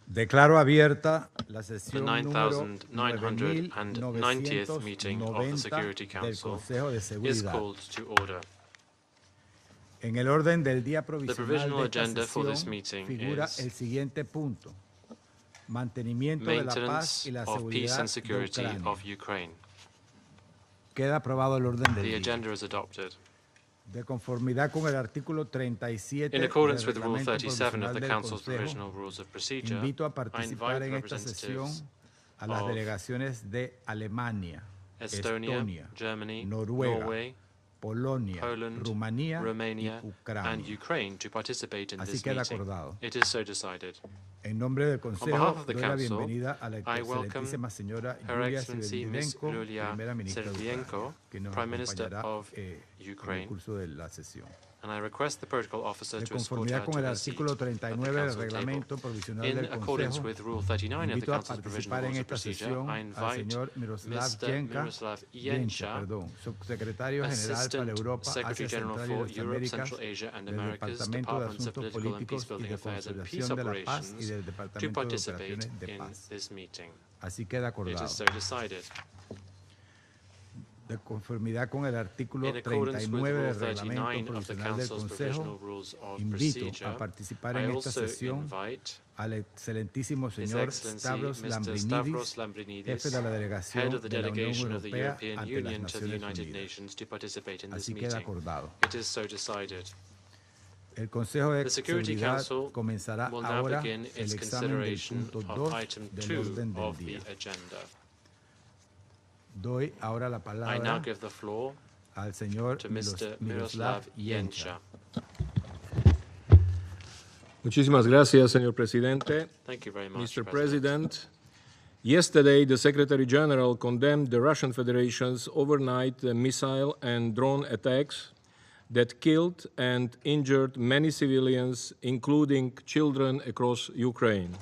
Declaro abierta la The sesión número 9,990th meeting of the Security del Council Consejo de is Seguridad. called to order. En el orden del día The provisional provisional de esta agenda for this sesión meeting figura is el siguiente punto: mantenimiento de la paz maintenance y la of peace seguridad and de security Ucrania. of Ukraine. Queda aprobado el orden del The día. agenda is adopted. De conformidad con el artículo 37 In accordance del with Rule Reglamento 37 of Provisional the del Council's Consejo, Provisional Rules of Procedure, invito a I participar invite en esta sesión representatives a las of delegaciones de Alemania, Estonia, Germany, Noruega, Norway, Polonia, Poland, Rumanía Romania, y Ucrania. and Ukraine to participate in Así this queda meeting. acordado. It is so decided. En nombre del behalf Consejo, of the doy la Council, bienvenida a la I welcome excelentísima señora Her Yulia Excellency Ms. Sviridenko, Yulia primera ministra de Ucrania, Sviridenko, que nos Prime Minister acompañará of en el Ukraine, curso de la sesión. and I request the Protocol Officer De to escort conformidad her con to el her seat artículo at the 39 del Council table. Reglamento Provisional In del accordance Consejo, with Rule 39 of the invito a Council's Provisional participar en Rules of esta Procedure, sesión I al invite señor Miroslav Mr. Miroslav Yencha, subsecretario general para Assistant Europa, Secretary Asia General Central y for las Europe, Américas Central Asia and del Americas, Departamento de Departments of Asuntos Political and Políticos y Peacebuilding de Affairs and Peace Consolidación de la Paz y Operations, del to Departamento de participate Operaciones de in Paz. this meeting. Así queda It acordado. is so decided. De conformidad con el artículo In accordance with 39 Rule del Reglamento 39 of the Provisional del Council's Provisional Consejo, Rules of invito Procedure, a participar I en esta also sesión invite al excelentísimo His señor Excellency Stavros Mr. Stavros jefe Lambrinidis, de la head delegación of the de la Unión delegation of the Europea European ante las Union to the Naciones United Unidas. Nations to participate in this Así queda meeting. acordado. It is so decided. El Consejo de The Security Seguridad Council comenzará will now ahora begin el its examen del consideration punto of 2 item del 2 orden del of the día. agenda. Doy ahora la I now palabra give the floor al señor to Mr. Miroslav Miroslav Yencha. Muchísimas gracias, señor presidente. Thank you very much, Mr. President, yesterday the Secretary General condemned the Russian Federation's overnight missile and drone attacks that killed and injured many civilians, including children across Ukraine.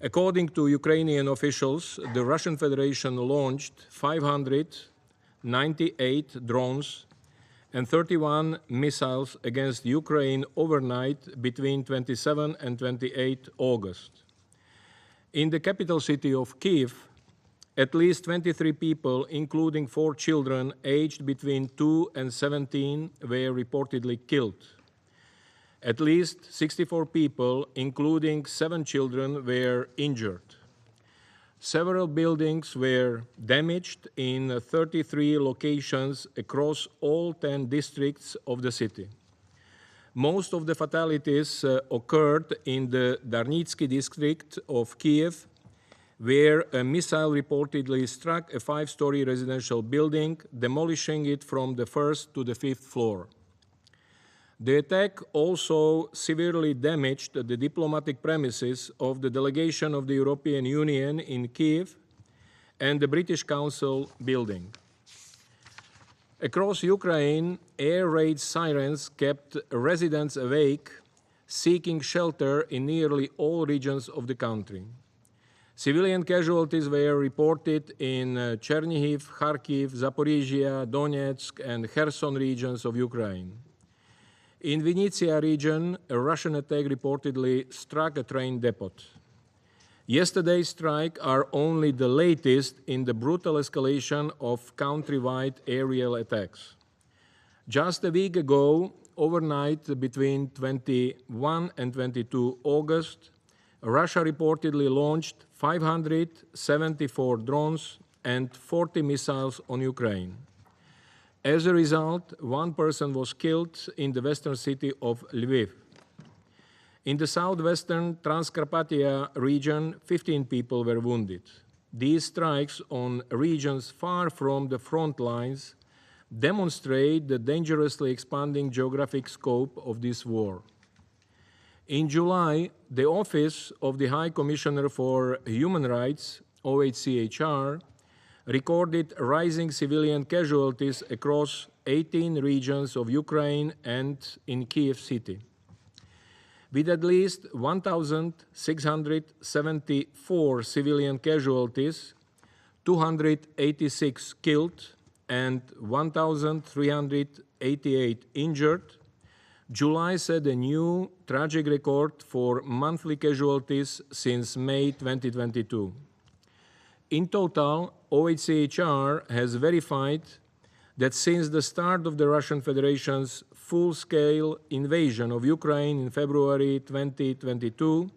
According to Ukrainian officials, the Russian Federation launched 598 drones and 31 missiles against Ukraine overnight between 27 and 28 August. In the capital city of Kyiv, at least 23 people, including 4 children aged between 2 and 17, were reportedly killed. At least 64 people, including 7 children, were injured. Several buildings were damaged in 33 locations across all 10 districts of the city. Most of the fatalities occurred in the Darnitsky district of Kyiv, where a missile reportedly struck a 5-story residential building, demolishing it from the 1st to the 5th floor. The attack also severely damaged the diplomatic premises of the delegation of the European Union in Kyiv and the British Council building. Across Ukraine, air raid sirens kept residents awake, seeking shelter in nearly all regions of the country. Civilian casualties were reported in Chernihiv, Kharkiv, Zaporizhia, Donetsk, and Kherson regions of Ukraine. In Vinnytsia region, a Russian attack reportedly struck a train depot. Yesterday's strikes are only the latest in the brutal escalation of countrywide aerial attacks. Just a week ago, overnight between 21 and 22 August, Russia reportedly launched 574 drones and 40 missiles on Ukraine. As a result, 1 person was killed in the western city of Lviv. In the southwestern Transcarpathia region, 15 people were wounded. These strikes on regions far from the front lines demonstrate the dangerously expanding geographic scope of this war. In July, the Office of the High Commissioner for Human Rights, OHCHR, recorded rising civilian casualties across 18 regions of Ukraine and in Kyiv city. With at least 1,674 civilian casualties, 286 killed, and 1,388 injured, July set a new tragic record for monthly casualties since May 2022. In total, OHCHR has verified that since the start of the Russian Federation's full-scale invasion of Ukraine in February 2022,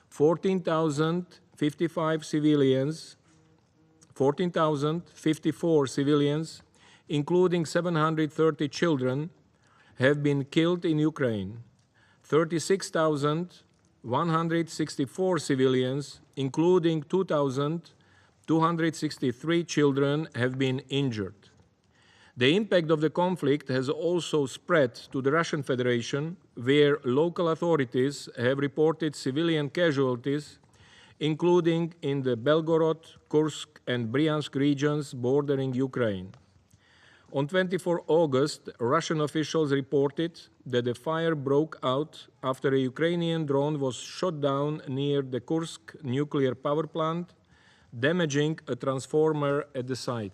14,054 civilians, including 730 children, have been killed in Ukraine. 36,164 civilians, including 2,263 children, have been injured. The impact of the conflict has also spread to the Russian Federation, where local authorities have reported civilian casualties, including in the Belgorod, Kursk, and Bryansk regions bordering Ukraine. On 24 August, Russian officials reported that a fire broke out after a Ukrainian drone was shot down near the Kursk nuclear power plant, damaging a transformer at the site.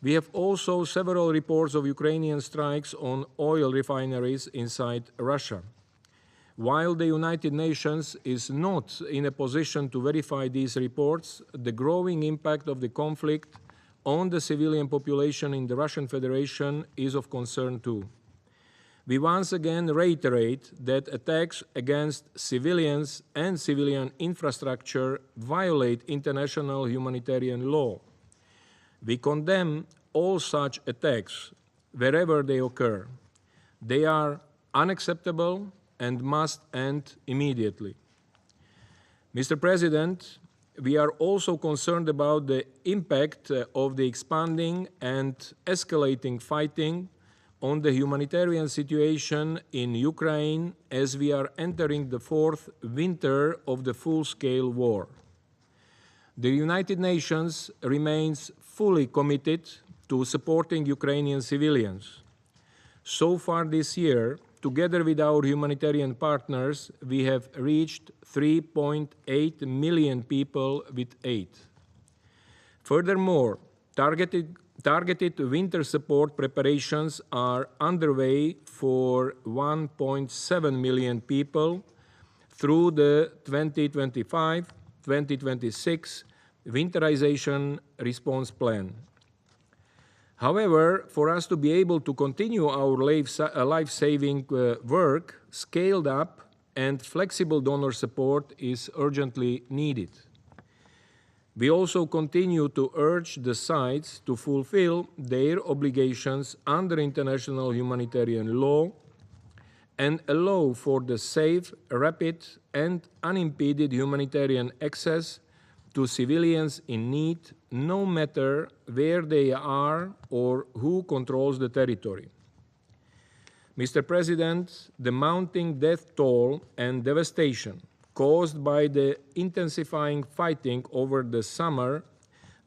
We have also several reports of Ukrainian strikes on oil refineries inside Russia. While the United Nations is not in a position to verify these reports, the growing impact of the conflict on the civilian population in the Russian Federation is of concern too. We once again reiterate that attacks against civilians and civilian infrastructure violate international humanitarian law. We condemn all such attacks wherever they occur. They are unacceptable and must end immediately. Mr. President, we are also concerned about the impact of the expanding and escalating fighting on the humanitarian situation in Ukraine as we are entering the 4th winter of the full-scale war. The United Nations remains fully committed to supporting Ukrainian civilians. So far this year, together with our humanitarian partners, we have reached 3.8 million people with aid. Furthermore, targeted winter support preparations are underway for 1.7 million people through the 2025-2026 Winterization Response Plan. However, for us to be able to continue our life-saving work, scaled up and flexible donor support is urgently needed. We also continue to urge the sides to fulfill their obligations under international humanitarian law and allow for the safe, rapid, and unimpeded humanitarian access to civilians in need, no matter where they are or who controls the territory. Mr. President, the mounting death toll and devastation caused by the intensifying fighting over the summer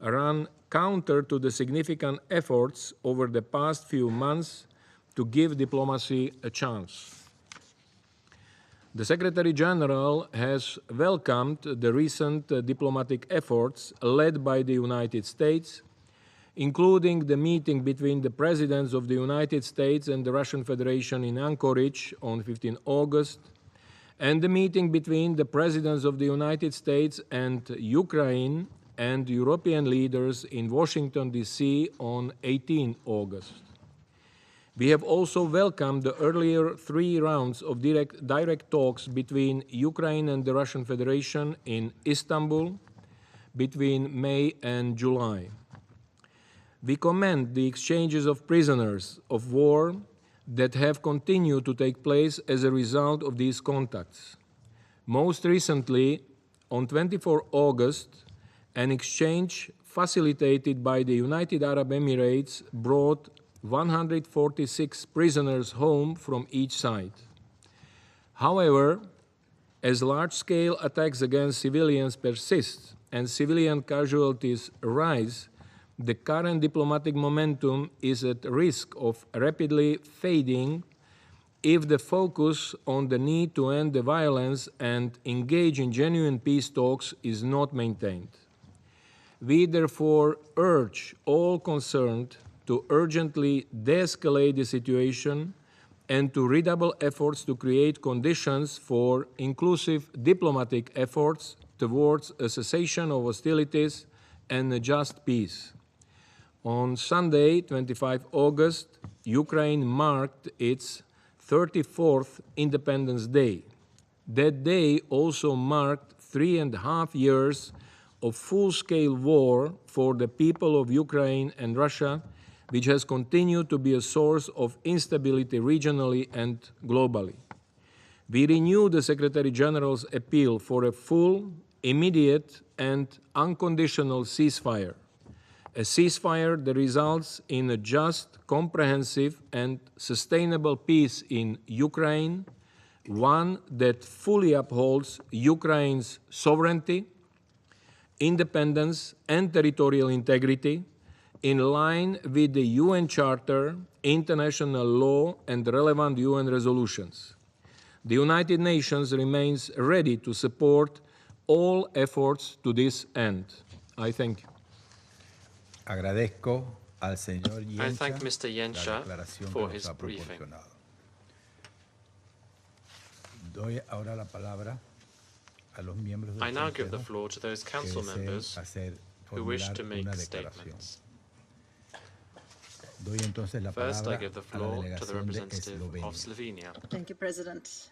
run counter to the significant efforts over the past few months to give diplomacy a chance. The Secretary General has welcomed the recent diplomatic efforts led by the United States, including the meeting between the Presidents of the United States and the Russian Federation in Anchorage on 15 August, and the meeting between the Presidents of the United States and Ukraine and European leaders in Washington, D.C. on 18 August. We have also welcomed the earlier 3 rounds of direct talks between Ukraine and the Russian Federation in Istanbul between May and July. We commend the exchanges of prisoners of war that have continued to take place as a result of these contacts. Most recently, on 24 August, an exchange facilitated by the United Arab Emirates brought 146 prisoners home from each side. However, as large-scale attacks against civilians persist and civilian casualties rise, the current diplomatic momentum is at risk of rapidly fading if the focus on the need to end the violence and engage in genuine peace talks is not maintained. We therefore urge all concerned to urgently de-escalate the situation and to redouble efforts to create conditions for inclusive diplomatic efforts towards a cessation of hostilities and a just peace. On Sunday, 25 August, Ukraine marked its 34th Independence Day. That day also marked 3.5 years of full-scale war for the people of Ukraine and Russia, which has continued to be a source of instability regionally and globally. We renew the Secretary General's appeal for a full, immediate, and unconditional ceasefire, a ceasefire that results in a just, comprehensive, and sustainable peace in Ukraine, one that fully upholds Ukraine's sovereignty, independence, and territorial integrity, in line with the UN Charter, international law, and relevant UN resolutions. The United Nations remains ready to support all efforts to this end. I thank you. Agradezco al señor I thank Yencha Mr. Yencha la declaración for que his nos ha briefing. proporcionado. Doy ahora la palabra a los miembros I del now give the Consejo floor to those que council deseen members who wish formular to make una declaración. statements. Doy entonces la First, I palabra give the a la floor to the delegación de representative Eslovenia. of Slovenia. Thank you, President.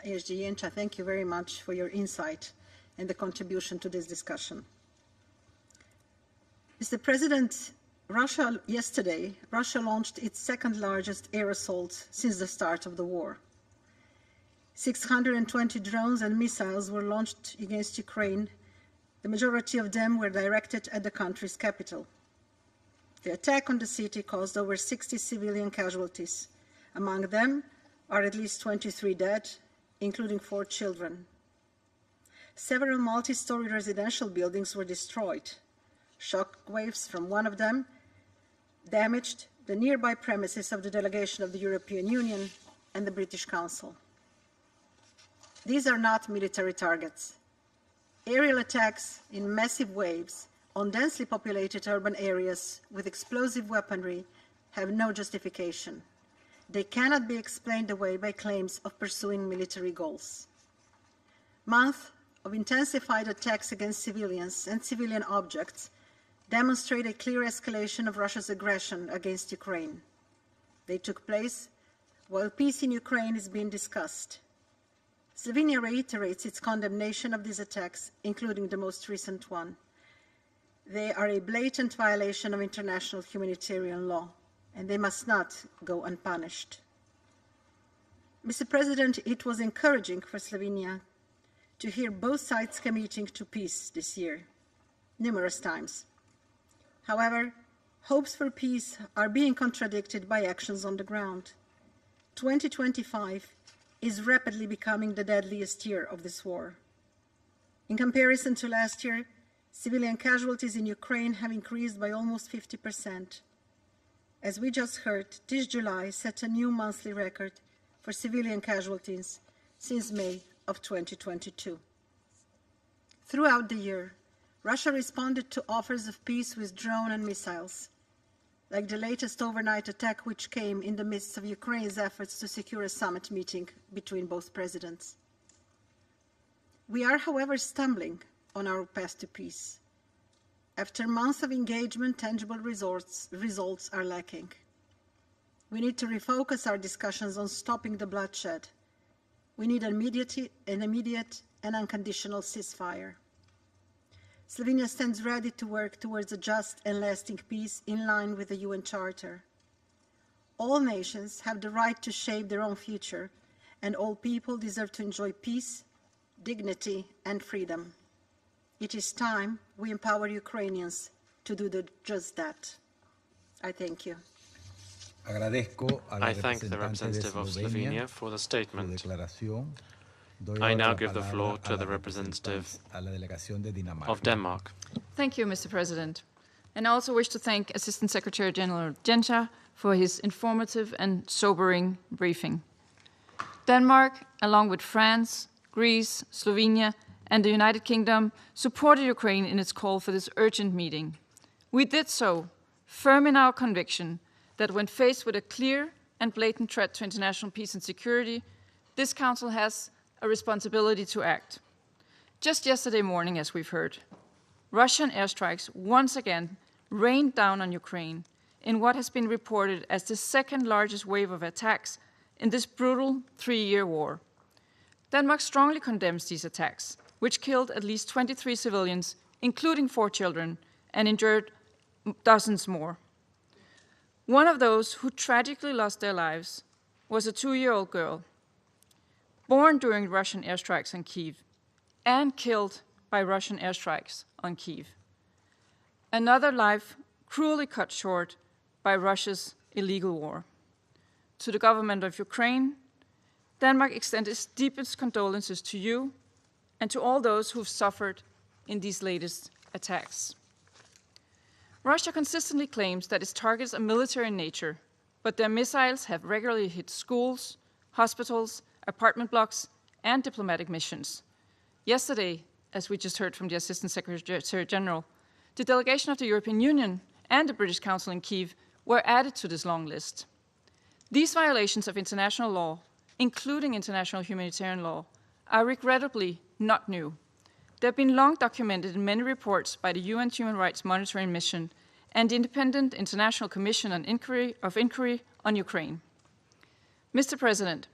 ASG Yencha, thank you very much for your insight and the contribution to this discussion. Mr. President, yesterday, Russia launched its second largest air assault since the start of the war. 620 drones and missiles were launched against Ukraine. The majority of them were directed at the country's capital. The attack on the city caused over 60 civilian casualties. Among them are at least 23 dead, including 4 children. Several multi-story residential buildings were destroyed. Shock waves from one of them damaged the nearby premises of the delegation of the European Union and the British Council. These are not military targets. Aerial attacks in massive waves on densely populated urban areas with explosive weaponry have no justification. They cannot be explained away by claims of pursuing military goals. Months of intensified attacks against civilians and civilian objects demonstrate a clear escalation of Russia's aggression against Ukraine. They took place while peace in Ukraine is being discussed. Slovenia reiterates its condemnation of these attacks, including the most recent one. They are a blatant violation of international humanitarian law, and they must not go unpunished. Mr. President, it was encouraging for Slovenia to hear both sides committing to peace this year. numerous times. However, hopes for peace are being contradicted by actions on the ground. 2025 is rapidly becoming the deadliest year of this war. In comparison to last year, civilian casualties in Ukraine have increased by almost 50%. As we just heard, this July set a new monthly record for civilian casualties since May of 2022. Throughout the year, Russia responded to offers of peace with drone and missiles, like the latest overnight attack which came in the midst of Ukraine's efforts to secure a summit meeting between both presidents. We are, however, stumbling on our path to peace. After months of engagement, tangible results are lacking. We need to refocus our discussions on stopping the bloodshed. We need an immediate and unconditional ceasefire. Slovenia stands ready to work towards a just and lasting peace in line with the UN Charter. All nations have the right to shape their own future, and all people deserve to enjoy peace, dignity, and freedom. It is time we empower Ukrainians to do just that. I thank you. I thank the representative of Slovenia for the statement. I now give the floor to the representative of Denmark. Thank you, Mr. President. And I also wish to thank Assistant Secretary General Genscher for his informative and sobering briefing. Denmark, along with France, Greece, Slovenia, and the United Kingdom, supported Ukraine in its call for this urgent meeting. We did so, firm in our conviction that when faced with a clear and blatant threat to international peace and security, this Council has a responsibility to act. Just yesterday morning, as we've heard, Russian airstrikes once again rained down on Ukraine in what has been reported as the second largest wave of attacks in this brutal 3-year war. Denmark strongly condemns these attacks, which killed at least 23 civilians, including 4 children, and injured dozens more. One of those who tragically lost their lives was a 2-year-old girl, born during Russian airstrikes on Kyiv and killed by Russian airstrikes on Kyiv. Another life cruelly cut short by Russia's illegal war. To the government of Ukraine, Denmark extends its deepest condolences to you and to all those who've suffered in these latest attacks. Russia consistently claims that its targets are military in nature, but their missiles have regularly hit schools, hospitals, apartment blocks, and diplomatic missions. Yesterday, as we just heard from the Assistant Secretary General, the delegation of the European Union and the British Council in Kyiv were added to this long list. These violations of international law, including international humanitarian law, are regrettably not new. They have been long documented in many reports by the UN Human Rights Monitoring Mission and the Independent International Commission on Inquiry on Ukraine. Mr. President,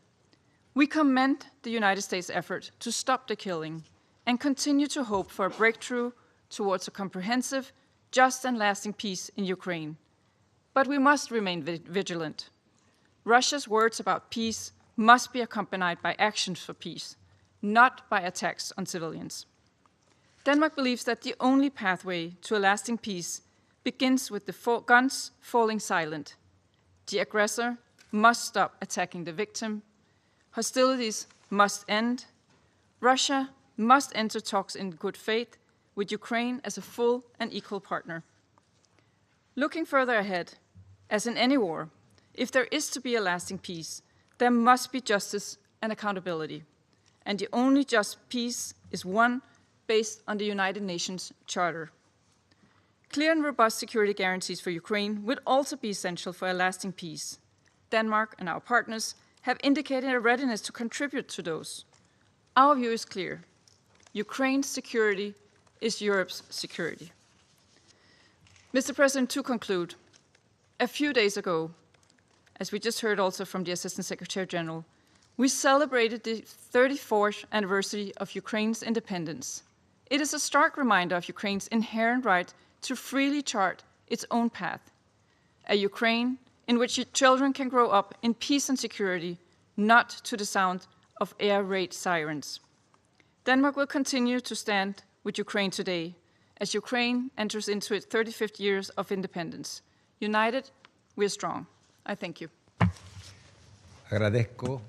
we commend the United States' effort to stop the killing and continue to hope for a breakthrough towards a comprehensive, just and lasting peace in Ukraine. But we must remain vigilant. Russia's words about peace must be accompanied by actions for peace, not by attacks on civilians. Denmark believes that the only pathway to a lasting peace begins with the guns falling silent. The aggressor must stop attacking the victim. Hostilities must end. Russia must enter talks in good faith with Ukraine as a full and equal partner. Looking further ahead, as in any war, if there is to be a lasting peace, there must be justice and accountability. And the only just peace is one based on the United Nations Charter. Clear and robust security guarantees for Ukraine would also be essential for a lasting peace. Denmark and our partners have indicated a readiness to contribute to those. Our view is clear. Ukraine's security is Europe's security. Mr. President, to conclude, a few days ago, as we just heard also from the Assistant Secretary General, we celebrated the 34th anniversary of Ukraine's independence. It is a stark reminder of Ukraine's inherent right to freely chart its own path, a Ukraine in which children can grow up in peace and security, not to the sound of air raid sirens. Denmark will continue to stand with Ukraine today as Ukraine enters into its 35th years of independence. United, we're strong. I thank you.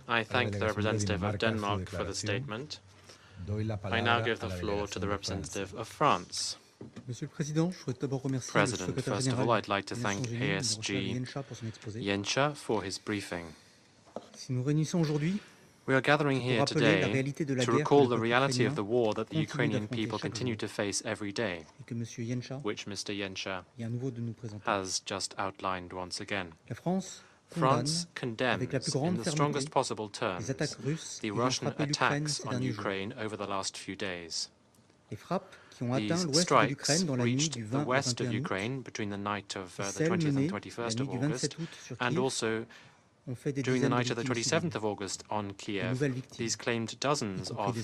I thank the representative of Denmark for the statement. I now give the floor to the representative of France. President, first of all, I'd like to thank ASG Yencha for his briefing. We are gathering here today to recall the reality of the war that the Ukrainian people continue to face every day, which Mr. Yencha has just outlined once again. France condemns, in the strongest possible terms, the Russian attacks on Ukraine over the last few days. These strikes reached the west of Ukraine between the night of the 20th and 21st of August, and also during the night of the 27th of August on Kyiv. These claimed dozens of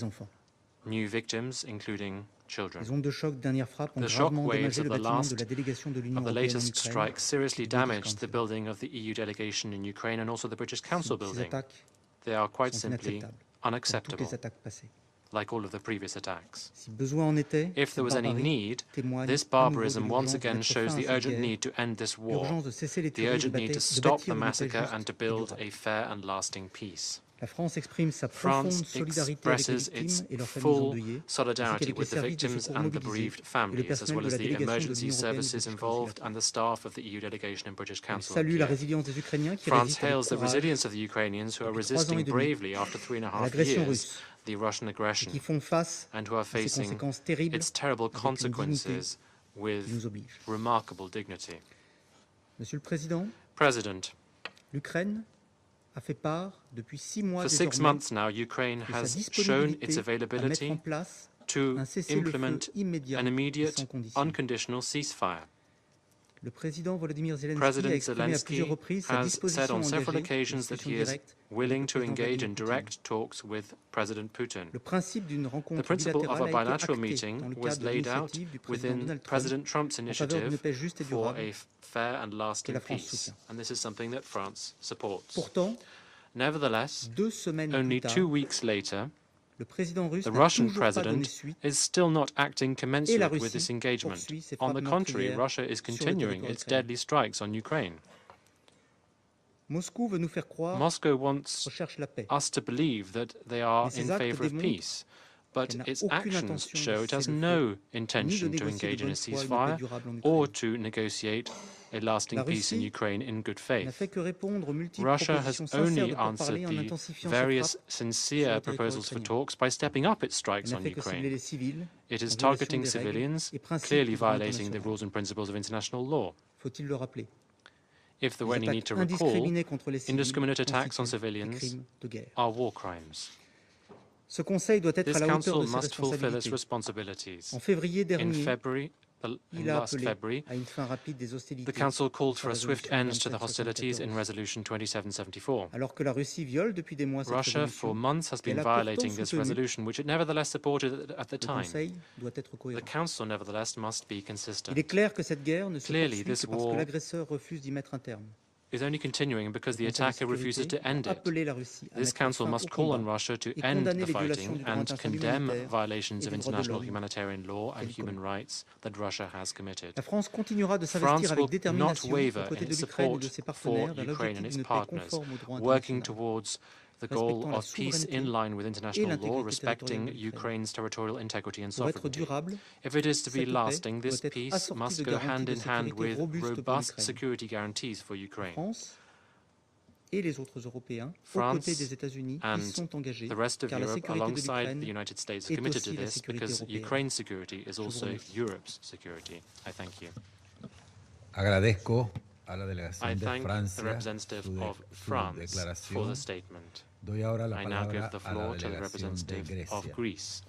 new victims, including children. The shock waves of the latest strike seriously damaged the building of the EU delegation in Ukraine and also the British Council building. They are quite simply unacceptable, like all of the previous attacks. If there was any need, this barbarism once again shows the urgent need to end this war, the urgent need to stop the massacre and to build a fair and lasting peace. France expresses its full solidarity with the victims and the bereaved families, as well as the emergency services involved and the staff of the EU delegation and British Council. France hails the resilience of the Ukrainians who are resisting bravely after 3.5 years the Russian aggression and who are facing its terrible consequences with remarkable dignity. President, for 6 months now, Ukraine has shown its availability to implement an immediate, unconditional ceasefire. President Zelensky has said on several occasions that he is willing to engage in direct talks with President Putin. The principle of a bilateral meeting was laid out within President Trump's initiative for a fair and lasting peace, and this is something that France supports. Nevertheless, only 2 weeks later, the Russian president is still not acting commensurate with this engagement. On the contrary, Russia is continuing its deadly strikes on Ukraine. Moscow wants us to believe that they are in favor of peace, but its actions show it has no intention to engage in a ceasefire or to negotiate a lasting peace in Ukraine in good faith. Russia has only answered the various sincere proposals for talks by stepping up its strikes on Ukraine. It is targeting civilians, clearly violating the rules and principles of international law. If there were any need to recall, indiscriminate attacks on civilians are war crimes. This Council must fulfill its responsibilities. Last February, the Council called for a swift end to the hostilities in Resolution 2774. Russia, for months, has been violating this resolution, which it nevertheless supported at the time. The Council, nevertheless, must be consistent. Clearly, this war is only continuing because the attacker refuses to end it. This Council must call on Russia to end the fighting and condemn violations of international humanitarian law and human rights that Russia has committed. France will not waver in its support for Ukraine and its partners, working towards the goal of peace in line with international law, respecting Ukraine's territorial integrity and sovereignty. If it is to be lasting, this peace must go hand in hand with robust security guarantees for Ukraine. France and the rest of Europe, alongside the United States, are committed to this because Ukraine's security is also Europe's security. I thank you. I thank the representative of France for the statement. I now give the floor to the representative of Greece.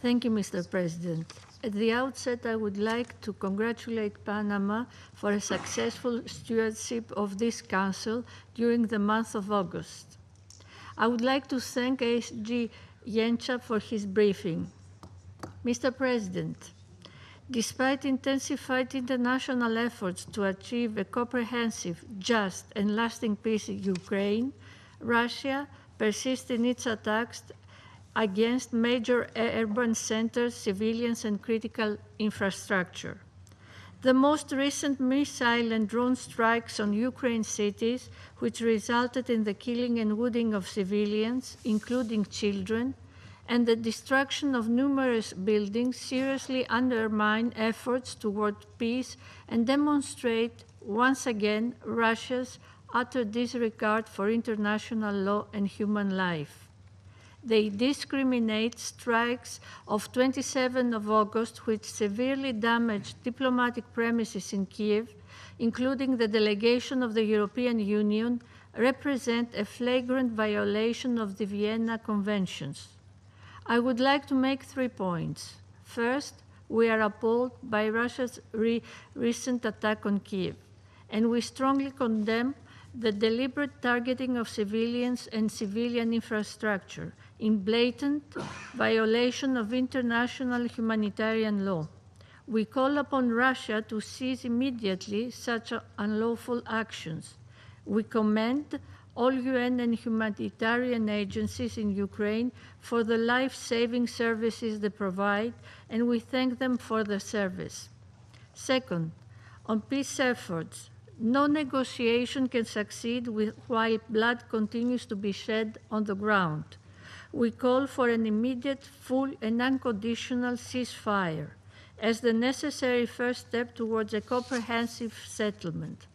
Thank you, Mr. President. At the outset, I would like to congratulate Panama for a successful stewardship of this Council during the month of August. I would like to thank ASG Yencha for his briefing. Mr. President, despite intensified international efforts to achieve a comprehensive, just, and lasting peace in Ukraine, Russia persists in its attacks against major urban centers, civilians, and critical infrastructure. The most recent missile and drone strikes on Ukraine cities, which resulted in the killing and wounding of civilians, including children, and the destruction of numerous buildings, seriously undermine efforts toward peace and demonstrate once again Russia's utter disregard for international law and human life. They discriminate strikes of 27 of August, which severely damaged diplomatic premises in Kyiv, including the delegation of the European Union, represent a flagrant violation of the Vienna Conventions. I would like to make 3 points. First, we are appalled by Russia's recent attack on Kyiv, and we strongly condemn the deliberate targeting of civilians and civilian infrastructure in blatant violation of international humanitarian law. We call upon Russia to cease immediately such unlawful actions. We commend all UN and humanitarian agencies in Ukraine for the life-saving services they provide, and we thank them for the service. Second, on peace efforts, no negotiation can succeed while blood continues to be shed on the ground. We call for an immediate, full, and unconditional ceasefire as the necessary first step towards a comprehensive settlement.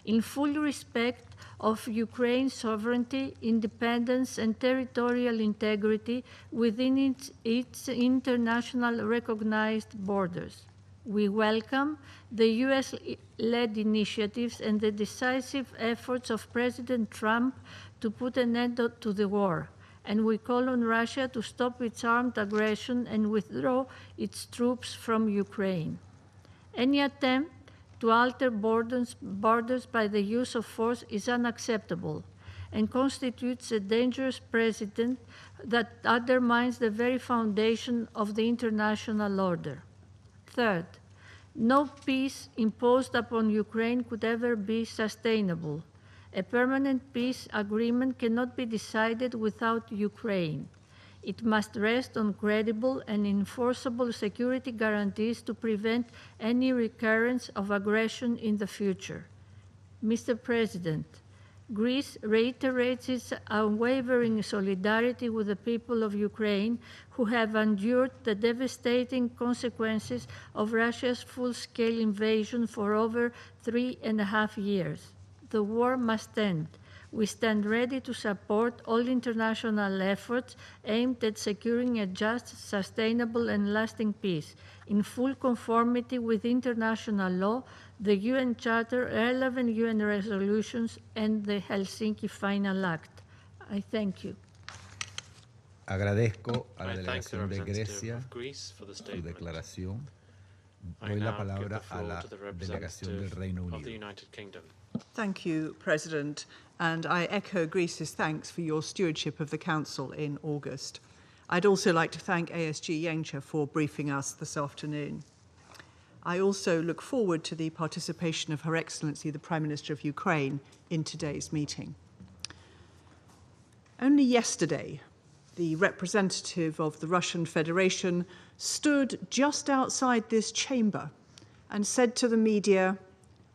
In full respect of Ukraine's sovereignty, independence, and territorial integrity within its international recognized borders. We welcome the US-led initiatives and the decisive efforts of President Trump to put an end to the war, and we call on Russia to stop its armed aggression and withdraw its troops from Ukraine. Any attempt to alter borders by the use of force is unacceptable and constitutes a dangerous precedent that undermines the very foundation of the international order. Third, no peace imposed upon Ukraine could ever be sustainable. A permanent peace agreement cannot be decided without Ukraine. It must rest on credible and enforceable security guarantees to prevent any recurrence of aggression in the future. Mr. President, Greece reiterates its unwavering solidarity with the people of Ukraine who have endured the devastating consequences of Russia's full-scale invasion for over 3.5 years. The war must end. We stand ready to support all international efforts aimed at securing a just, sustainable, and lasting peace, in full conformity with international law, the UN Charter, relevant UN resolutions, and the Helsinki Final Act. I thank you. Agradezco a la I thank the delegación de representative Grecia of Greece for the su statement. declaración. I Doy la now give palabra the a floor la to the delegación del representative Reino of the Unido. United Kingdom. Thank you, President, and I echo Greece's thanks for your stewardship of the Council in August. I'd also like to thank ASG Yencha for briefing us this afternoon. I also look forward to the participation of Her Excellency, the Prime Minister of Ukraine, in today's meeting. Only yesterday, the representative of the Russian Federation stood just outside this chamber and said to the media,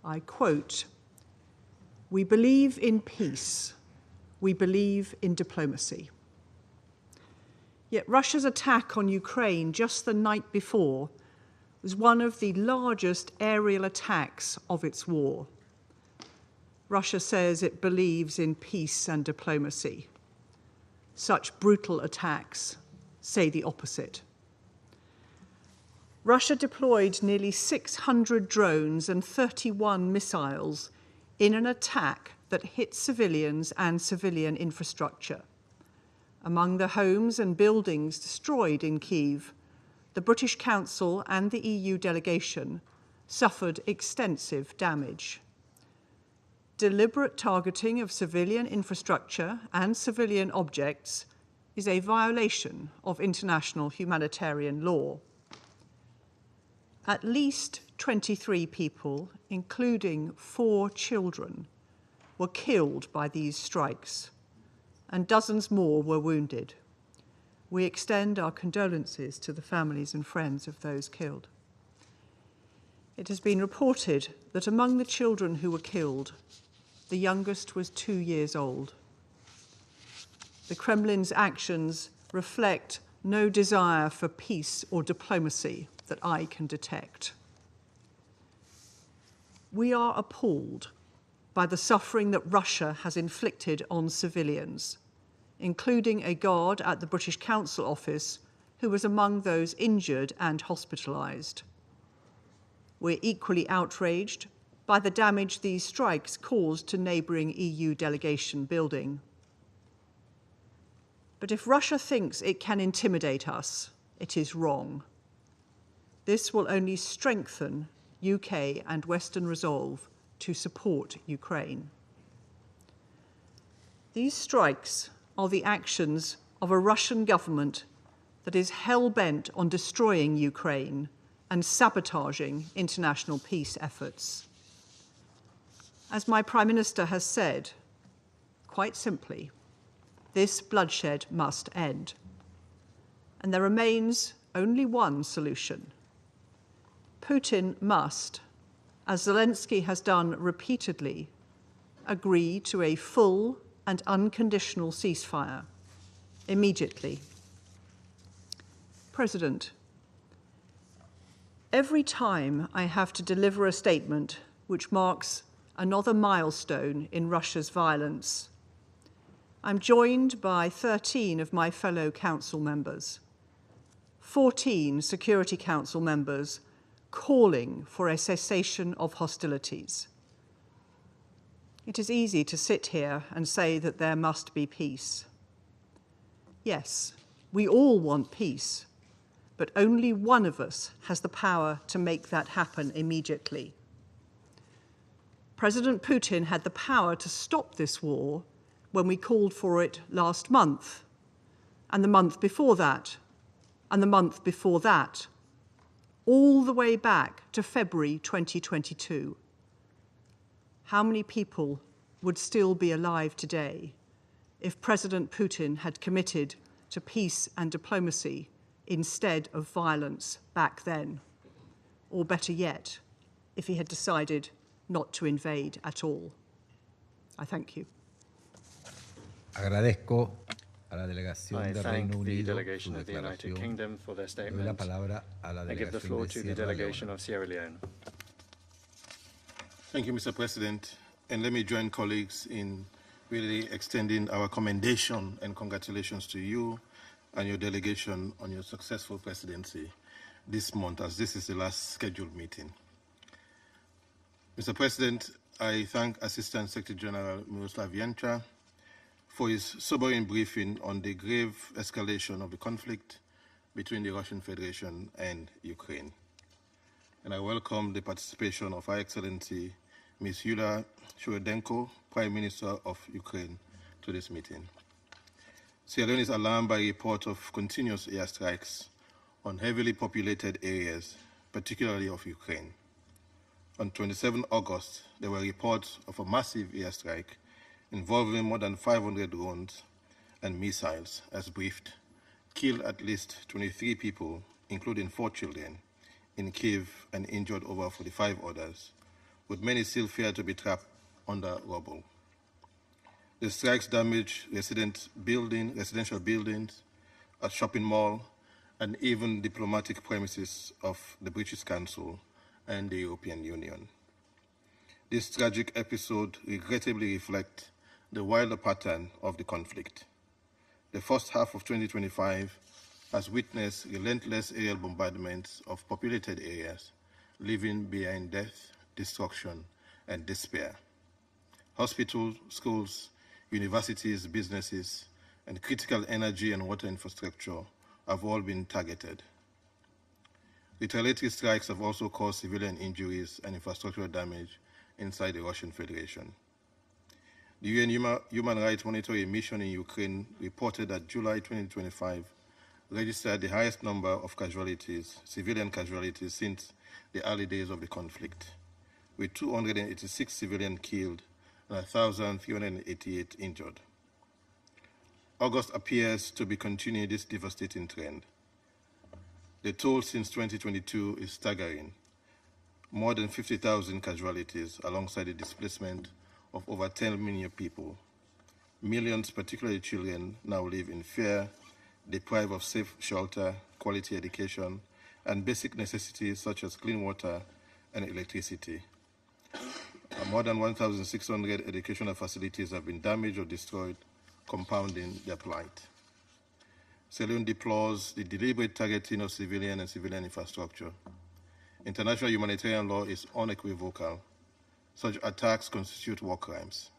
I quote, "We believe in peace. We believe in diplomacy." Yet Russia's attack on Ukraine just the night before was one of the largest aerial attacks of its war. Russia says it believes in peace and diplomacy. Such brutal attacks say the opposite. Russia deployed nearly 600 drones and 31 missiles in an attack that hit civilians and civilian infrastructure. Among the homes and buildings destroyed in Kyiv, the British Council and the EU delegation suffered extensive damage. Deliberate targeting of civilian infrastructure and civilian objects is a violation of international humanitarian law. At least 23 people, including 4 children, were killed by these strikes, and dozens more were wounded. we extend our condolences to the families and friends of those killed. It has been reported that among the children who were killed, the youngest was 2 years old. The Kremlin's actions reflect no desire for peace or diplomacy that I can detect. We are appalled by the suffering that Russia has inflicted on civilians, including a guard at the British Council office who was among those injured and hospitalised. We're equally outraged by the damage these strikes caused to neighbouring EU delegation building. But if Russia thinks it can intimidate us, it is wrong. This will only strengthen UK and Western resolve to support Ukraine. These strikes are the actions of a Russian government that is hell-bent on destroying Ukraine and sabotaging international peace efforts. As my Prime Minister has said, quite simply, this bloodshed must end. And there remains only one solution. Putin must, as Zelensky has done repeatedly, agree to a full and unconditional ceasefire immediately. President, every time I have to deliver a statement which marks another milestone in Russia's violence, I'm joined by 13 of my fellow council members, 14 Security Council members calling for a cessation of hostilities. It is easy to sit here and say that there must be peace. Yes, we all want peace, but only one of us has the power to make that happen immediately. President Putin had the power to stop this war when we called for it last month, and the month before that, and the month before that, all the way back to February 2022. How many people would still be alive today if President Putin had committed to peace and diplomacy instead of violence back then? Or better yet, if he had decided not to invade at all? I thank you. Agradezco a la delegación I del thank Reino the Unido delegation su of the United declaración. Kingdom for their Doy la statement. palabra a la I give the delegación floor de to the Sierra delegation Leone. of Sierra Leone. Thank you, Mr. President. And let me join colleagues in really extending our commendation and congratulations to you and your delegation on your successful presidency this month, as this is the last scheduled meeting. Mr. President, I thank Assistant Secretary General Miroslav Janča for his sobering briefing on the grave escalation of the conflict between the Russian Federation and Ukraine. And I welcome the participation of Her Excellency Ms. Yulia Shchurenko, Prime Minister of Ukraine, to this meeting. Sierra Leone is alarmed by a report of continuous airstrikes on heavily populated areas, particularly of Ukraine. On 27 August, there were reports of a massive airstrike involving more than 500 drones and missiles, as briefed, killed at least 23 people, including 4 children, in Kyiv and injured over 45 others, with many still feared to be trapped under rubble. The strikes damaged residential buildings, a shopping mall, and even diplomatic premises of the British Council and the European Union. This tragic episode regrettably reflects the wilder pattern of the conflict. The first half of 2025 has witnessed relentless aerial bombardments of populated areas, leaving behind death, destruction, and despair. Hospitals, schools, universities, businesses, and critical energy and water infrastructure have all been targeted. Retaliatory strikes have also caused civilian injuries and infrastructural damage inside the Russian Federation. The UN Human Rights Monitoring Mission in Ukraine reported that July 2025 registered the highest number of casualties, civilian casualties, since the early days of the conflict, with 286 civilians killed and 1,388 injured. August appears to be continuing this devastating trend. The toll since 2022 is staggering. More than 50,000 casualties alongside the displacement of over 10 million people. Millions, particularly children, now live in fear, deprived of safe shelter, quality education, and basic necessities such as clean water and electricity. More than 1,600 educational facilities have been damaged or destroyed, compounding their plight. Sierra Leone deplores the deliberate targeting of civilian and civilian infrastructure. International humanitarian law is unequivocal. Such attacks constitute war crimes.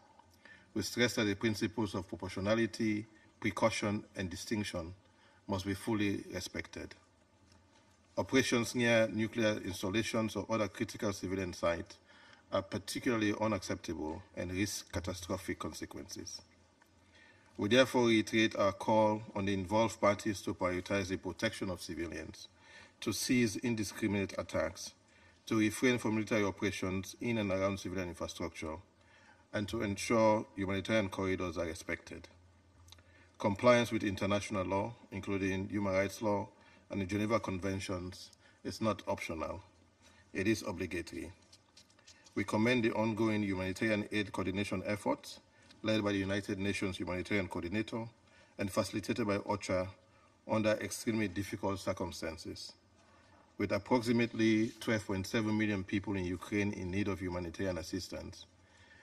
We stress that the principles of proportionality, precaution, and distinction must be fully respected. Operations near nuclear installations or other critical civilian sites are particularly unacceptable and risk catastrophic consequences. We therefore reiterate our call on the involved parties to prioritize the protection of civilians, to cease indiscriminate attacks, to refrain from military operations in and around civilian infrastructure, and to ensure humanitarian corridors are respected. Compliance with international law, including human rights law and the Geneva Conventions, is not optional. It is obligatory. We commend the ongoing humanitarian aid coordination efforts led by the United Nations Humanitarian Coordinator and facilitated by OCHA under extremely difficult circumstances. With approximately 12.7 million people in Ukraine in need of humanitarian assistance,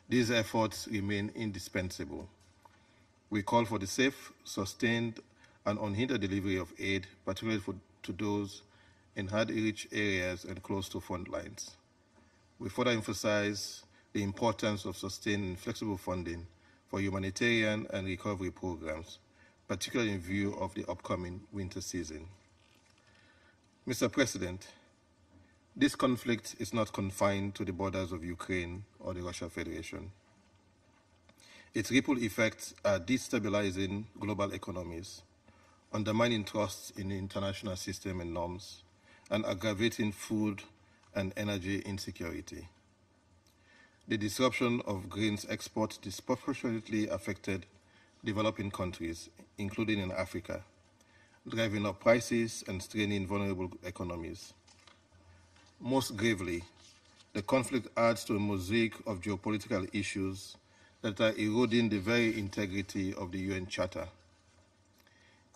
these efforts remain indispensable. We call for the safe, sustained, and unhindered delivery of aid, particularly to those in hard-to-reach areas and close to front lines. We further emphasize the importance of sustained and flexible funding for humanitarian and recovery programs, particularly in view of the upcoming winter season. Mr. President, this conflict is not confined to the borders of Ukraine or the Russian Federation. Its ripple effects are destabilizing global economies, undermining trust in the international system and norms, and aggravating food and energy insecurity. The disruption of grains export disproportionately affected developing countries, including in Africa, driving up prices and straining vulnerable economies. Most gravely, the conflict adds to a mosaic of geopolitical issues that are eroding the very integrity of the UN Charter.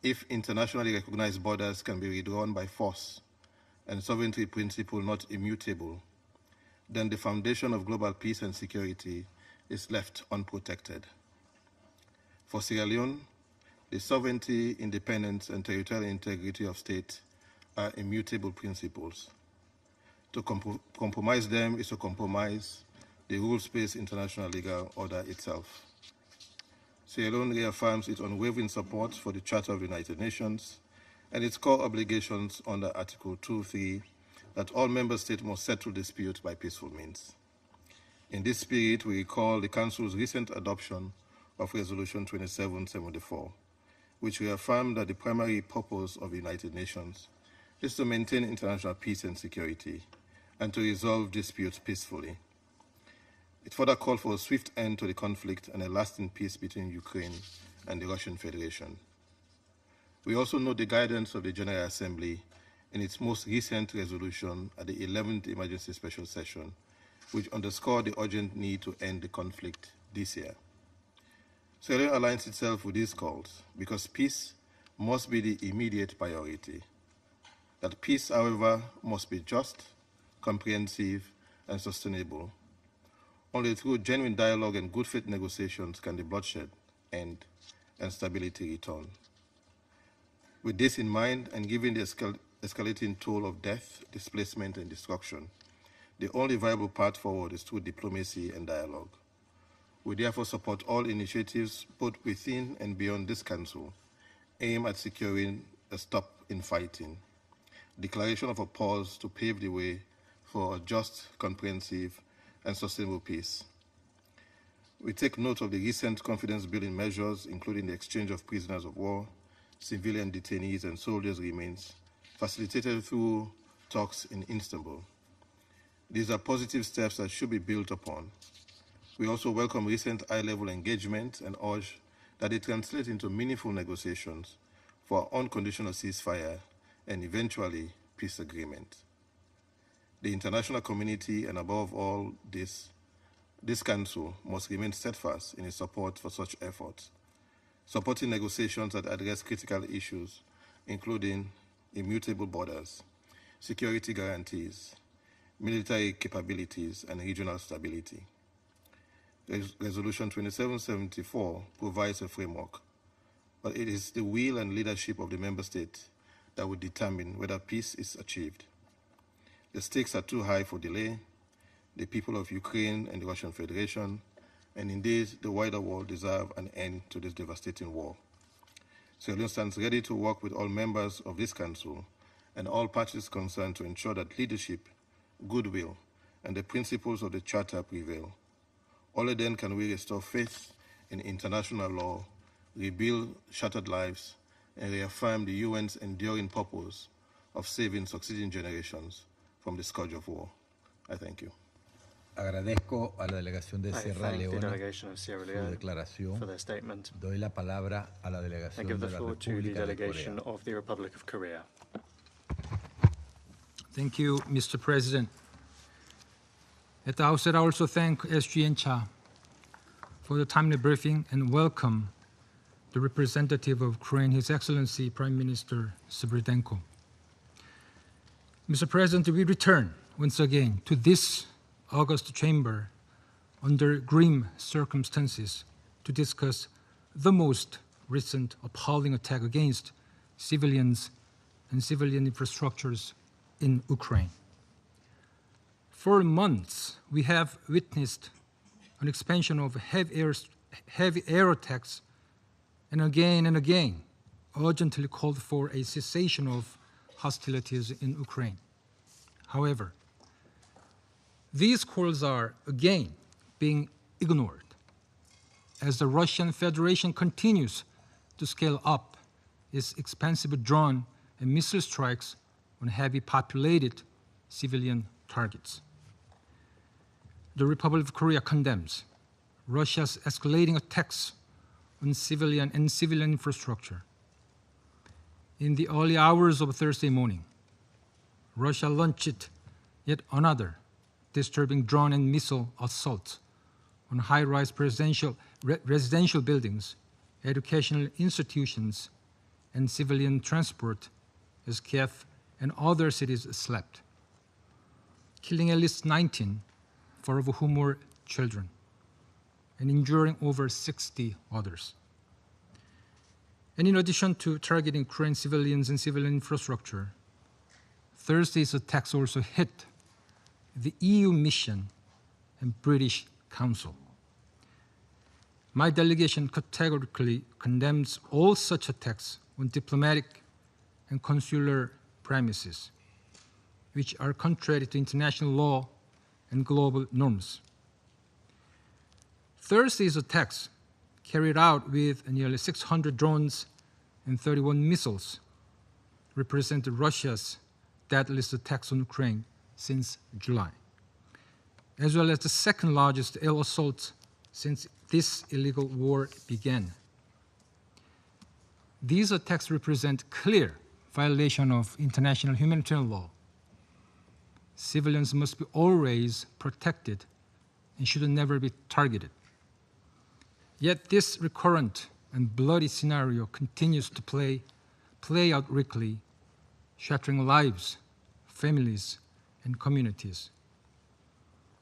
If internationally recognized borders can be redrawn by force and sovereignty principle not immutable, then the foundation of global peace and security is left unprotected. For Sierra Leone, the sovereignty, independence, and territorial integrity of states are immutable principles. To compromise them is to compromise the rules-based international legal order itself. Sierra Leone reaffirms its unwavering support for the Charter of the United Nations and its core obligations under Article 2.3 that all member states must settle disputes by peaceful means. In this spirit, we recall the Council's recent adoption of Resolution 2774, which reaffirmed that the primary purpose of the United Nations is to maintain international peace and security and to resolve disputes peacefully. It further called for a swift end to the conflict and a lasting peace between Ukraine and the Russian Federation. We also note the guidance of the General Assembly in its most recent resolution at the 11th Emergency Special Session, which underscored the urgent need to end the conflict this year. Sierra Leone aligns itself with these calls because peace must be the immediate priority. That peace, however, must be just, comprehensive, and sustainable. Only through genuine dialogue and good faith negotiations can the bloodshed end and stability return. With this in mind, and given the escalating toll of death, displacement, and destruction, the only viable path forward is through diplomacy and dialogue. We therefore support all initiatives, both within and beyond this Council, aimed at securing a stop in fighting, declaration of a pause to pave the way for a just, comprehensive, and sustainable peace. We take note of the recent confidence-building measures, including the exchange of prisoners of war, civilian detainees, and soldiers' remains, facilitated through talks in Istanbul. These are positive steps that should be built upon. We also welcome recent high-level engagement and urge that they translate into meaningful negotiations for unconditional ceasefire and eventually peace agreement. The international community, and above all this Council, must remain steadfast in its support for such efforts, supporting negotiations that address critical issues, including immutable borders, security guarantees, military capabilities, and regional stability. Resolution 2774 provides a framework, but it is the will and leadership of the member states that will determine whether peace is achieved. The stakes are too high for delay. The people of Ukraine and the Russian Federation, and indeed the wider world, deserve an end to this devastating war. Sierra Leone stands ready to work with all members of this Council and all parties concerned to ensure that leadership, goodwill, and the principles of the Charter prevail. Only then can we restore faith in international law, rebuild shattered lives, and reaffirm the UN's enduring purpose of saving succeeding generations from the scourge of war. I thank you. Agradezco a la delegación de Sierra Leone su declaración. for their statement. Doy la palabra a la I delegación give the de la floor to the República de delegation Corea. of the Republic of Korea. Thank you, Mr. President. At the outset, I also thank SG Yencha for the timely briefing and welcome the representative of Ukraine, His Excellency Prime Minister Sviridenko. Mr. President, we return once again to this August chamber under grim circumstances to discuss the most recent appalling attack against civilians and civilian infrastructures in Ukraine. For months, we have witnessed an expansion of heavy air attacks and again urgently called for a cessation of hostilities in Ukraine. However, these calls are again being ignored as the Russian Federation continues to scale up its expansive drone and missile strikes on heavily populated civilian targets. The Republic of Korea condemns Russia's escalating attacks on civilian infrastructure. In the early hours of Thursday morning, Russia launched yet another disturbing drone and missile assault on high-rise residential buildings, educational institutions, and civilian transport as Kyiv and other cities slept, killing at least 19, 4 of whom were children, and injuring over 60 others. And in addition to targeting Ukrainian civilians and civilian infrastructure, Thursday's attacks also hit the EU mission and British Council. My delegation categorically condemns all such attacks on diplomatic and consular premises, which are contrary to international law and global norms. Thursday's attacks, carried out with nearly 600 drones and 31 missiles, represented Russia's deadliest attacks on Ukraine since July, as well as the second largest air assault since this illegal war began. These attacks represent clear violation of international humanitarian law. Civilians must be always protected and should never be targeted. Yet this recurrent and bloody scenario continues to play out weekly, shattering lives, families, and communities.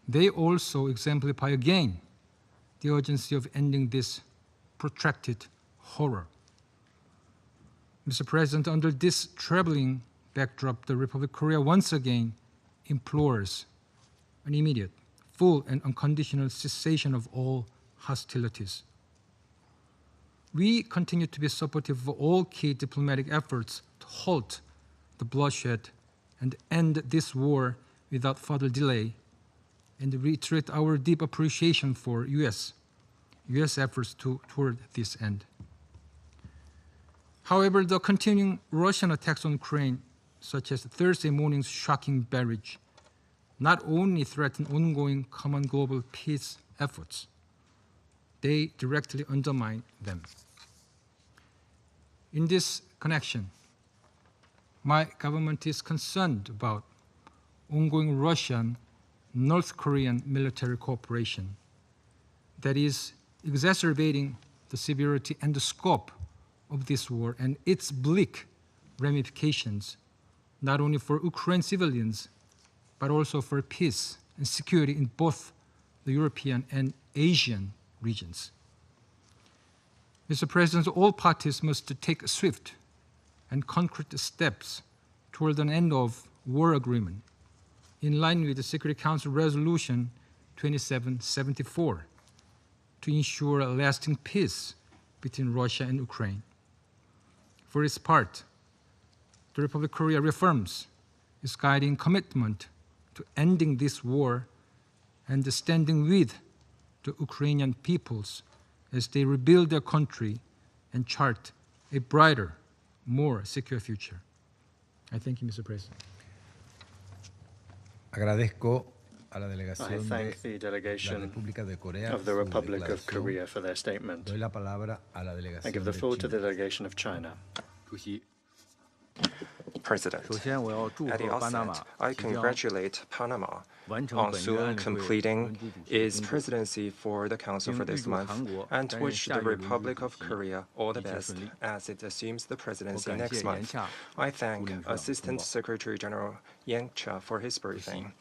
They also exemplify again the urgency of ending this protracted horror. Mr. President, under this troubling backdrop, the Republic of Korea once again implores an immediate, full, and unconditional cessation of all hostilities. We continue to be supportive of all key diplomatic efforts to halt the bloodshed and end this war without further delay, and reiterate our deep appreciation for U.S. efforts toward this end. However, the continuing Russian attacks on Ukraine, such as Thursday morning's shocking barrage, not only threaten ongoing common global peace efforts, they directly undermine them. In this connection, my government is concerned about ongoing Russian-North Korean military cooperation that is exacerbating the severity and the scope of this war and its bleak ramifications, not only for Ukrainian civilians, but also for peace and security in both the European and Asian regions. Mr. President, all parties must take swift and concrete steps toward an end of war agreement in line with the Security Council Resolution 2774 to ensure a lasting peace between Russia and Ukraine. For its part, the Republic of Korea reaffirms its guiding commitment to ending this war and standing with the Ukrainian peoples as they rebuild their country and chart a brighter, more secure future. I thank you, Mr. President. Agradezco a la I delegación thank the de la delegation República de Corea of the su Republic of declaración. Korea for their statement. Doy la palabra a la I delegación give the de floor to the China. delegation of China. President, at the outset, I congratulate Panama on soon completing its presidency for the Council for this month and wish the Republic of Korea all the best as it assumes the presidency next month. I thank Assistant Secretary General Yang Cha for his briefing.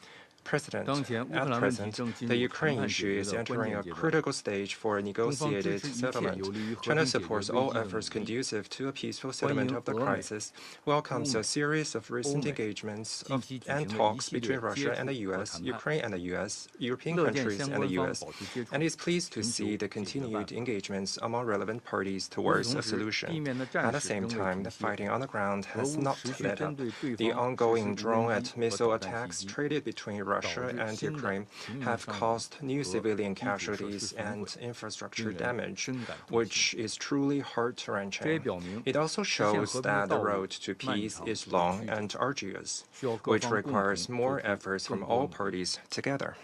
President, at present, the Ukraine issue is entering a critical stage for a negotiated settlement. China supports all efforts conducive to a peaceful settlement of the crisis, welcomes a series of recent engagements and talks between Russia and the U.S., Ukraine and the U.S., European countries and the U.S., and is pleased to see the continued engagements among relevant parties towards a solution. At the same time, the fighting on the ground has not let up. The ongoing drone and missile attacks traded between Russia and Ukraine have caused new civilian casualties and infrastructure damage, which is truly heart-wrenching. It also shows that the road to peace is long and arduous, which requires more efforts from all parties together.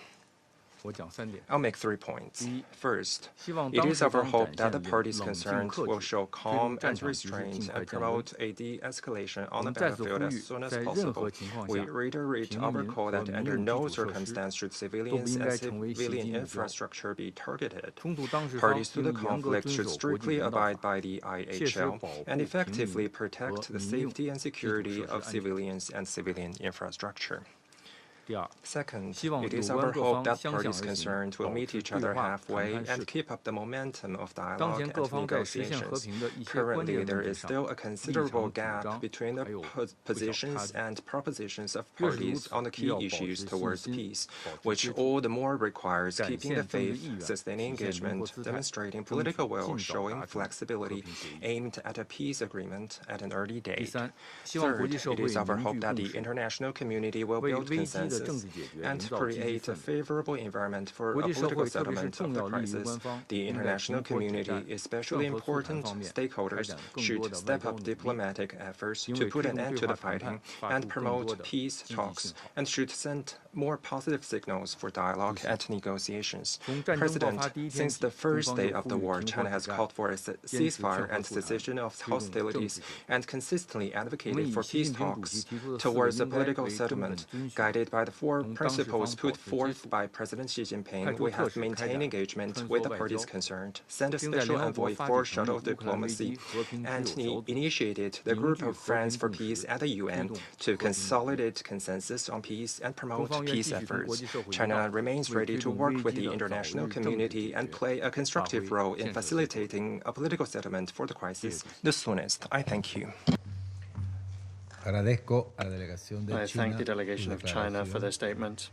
I'll make 3 points. First, it is our hope that the parties concerned will show calm and restraint and promote a de-escalation on the battlefield as soon as possible. We reiterate our call that under no circumstance should civilians and civilian infrastructure be targeted. Parties to the conflict should strictly abide by the IHL and effectively protect the safety and security of civilians and civilian infrastructure. Second, it is our hope that parties concerned will meet each other halfway and keep up the momentum of dialogue and negotiations. Currently, there is still a considerable gap between the positions and propositions of parties on the key issues towards peace, which all the more requires keeping the faith, sustaining engagement, demonstrating political will, showing flexibility, aimed at a peace agreement at an early date. Third, it is our hope that the international community will build consensus and create a favorable environment for a political settlement of the crisis. The international community, especially important stakeholders, should step up diplomatic efforts to put an end to the fighting and promote peace talks, and should send more positive signals for dialogue and negotiations. President, since the first day of the war, China has called for a ceasefire and cessation of hostilities and consistently advocated for peace talks towards a political settlement. Guided by the 4 principles put forth by President Xi Jinping, we have maintained engagement with the parties concerned, sent a special envoy for shuttle diplomacy, and initiated the Group of Friends for Peace at the UN to consolidate consensus on peace and promote peace efforts. China remains ready to work with the international community and play a constructive role in facilitating a political settlement for the crisis the soonest. I thank you. I thank the delegation of China for their statement.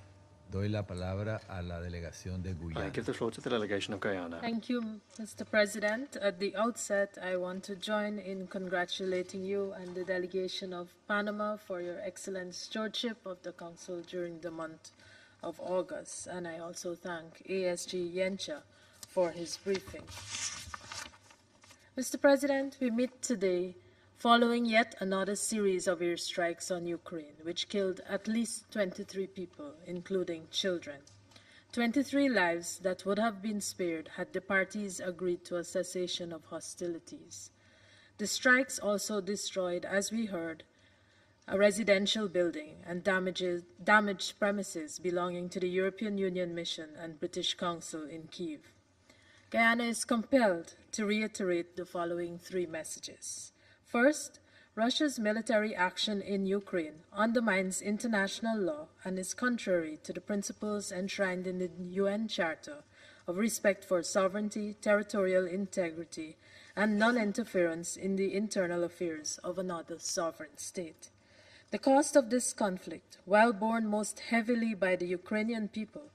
Doy la palabra a la delegación de Guyana. I give the floor to the delegation of Guyana. Thank you, Mr. President. At the outset, I want to join in congratulating you and the delegation of Panama for your excellent stewardship of the Council during the month of August. And I also thank ASG Yencha for his briefing. Mr. President, we meet today following yet another series of airstrikes on Ukraine, which killed at least 23 people, including children. 23 lives that would have been spared had the parties agreed to a cessation of hostilities. The strikes also destroyed, as we heard, a residential building and damaged premises belonging to the European Union Mission and British Council in Kyiv. Guyana is compelled to reiterate the following three messages. First, Russia's military action in Ukraine undermines international law and is contrary to the principles enshrined in the UN Charter of respect for sovereignty, territorial integrity, and non-interference in the internal affairs of another sovereign state. The cost of this conflict, while borne most heavily by the Ukrainian people,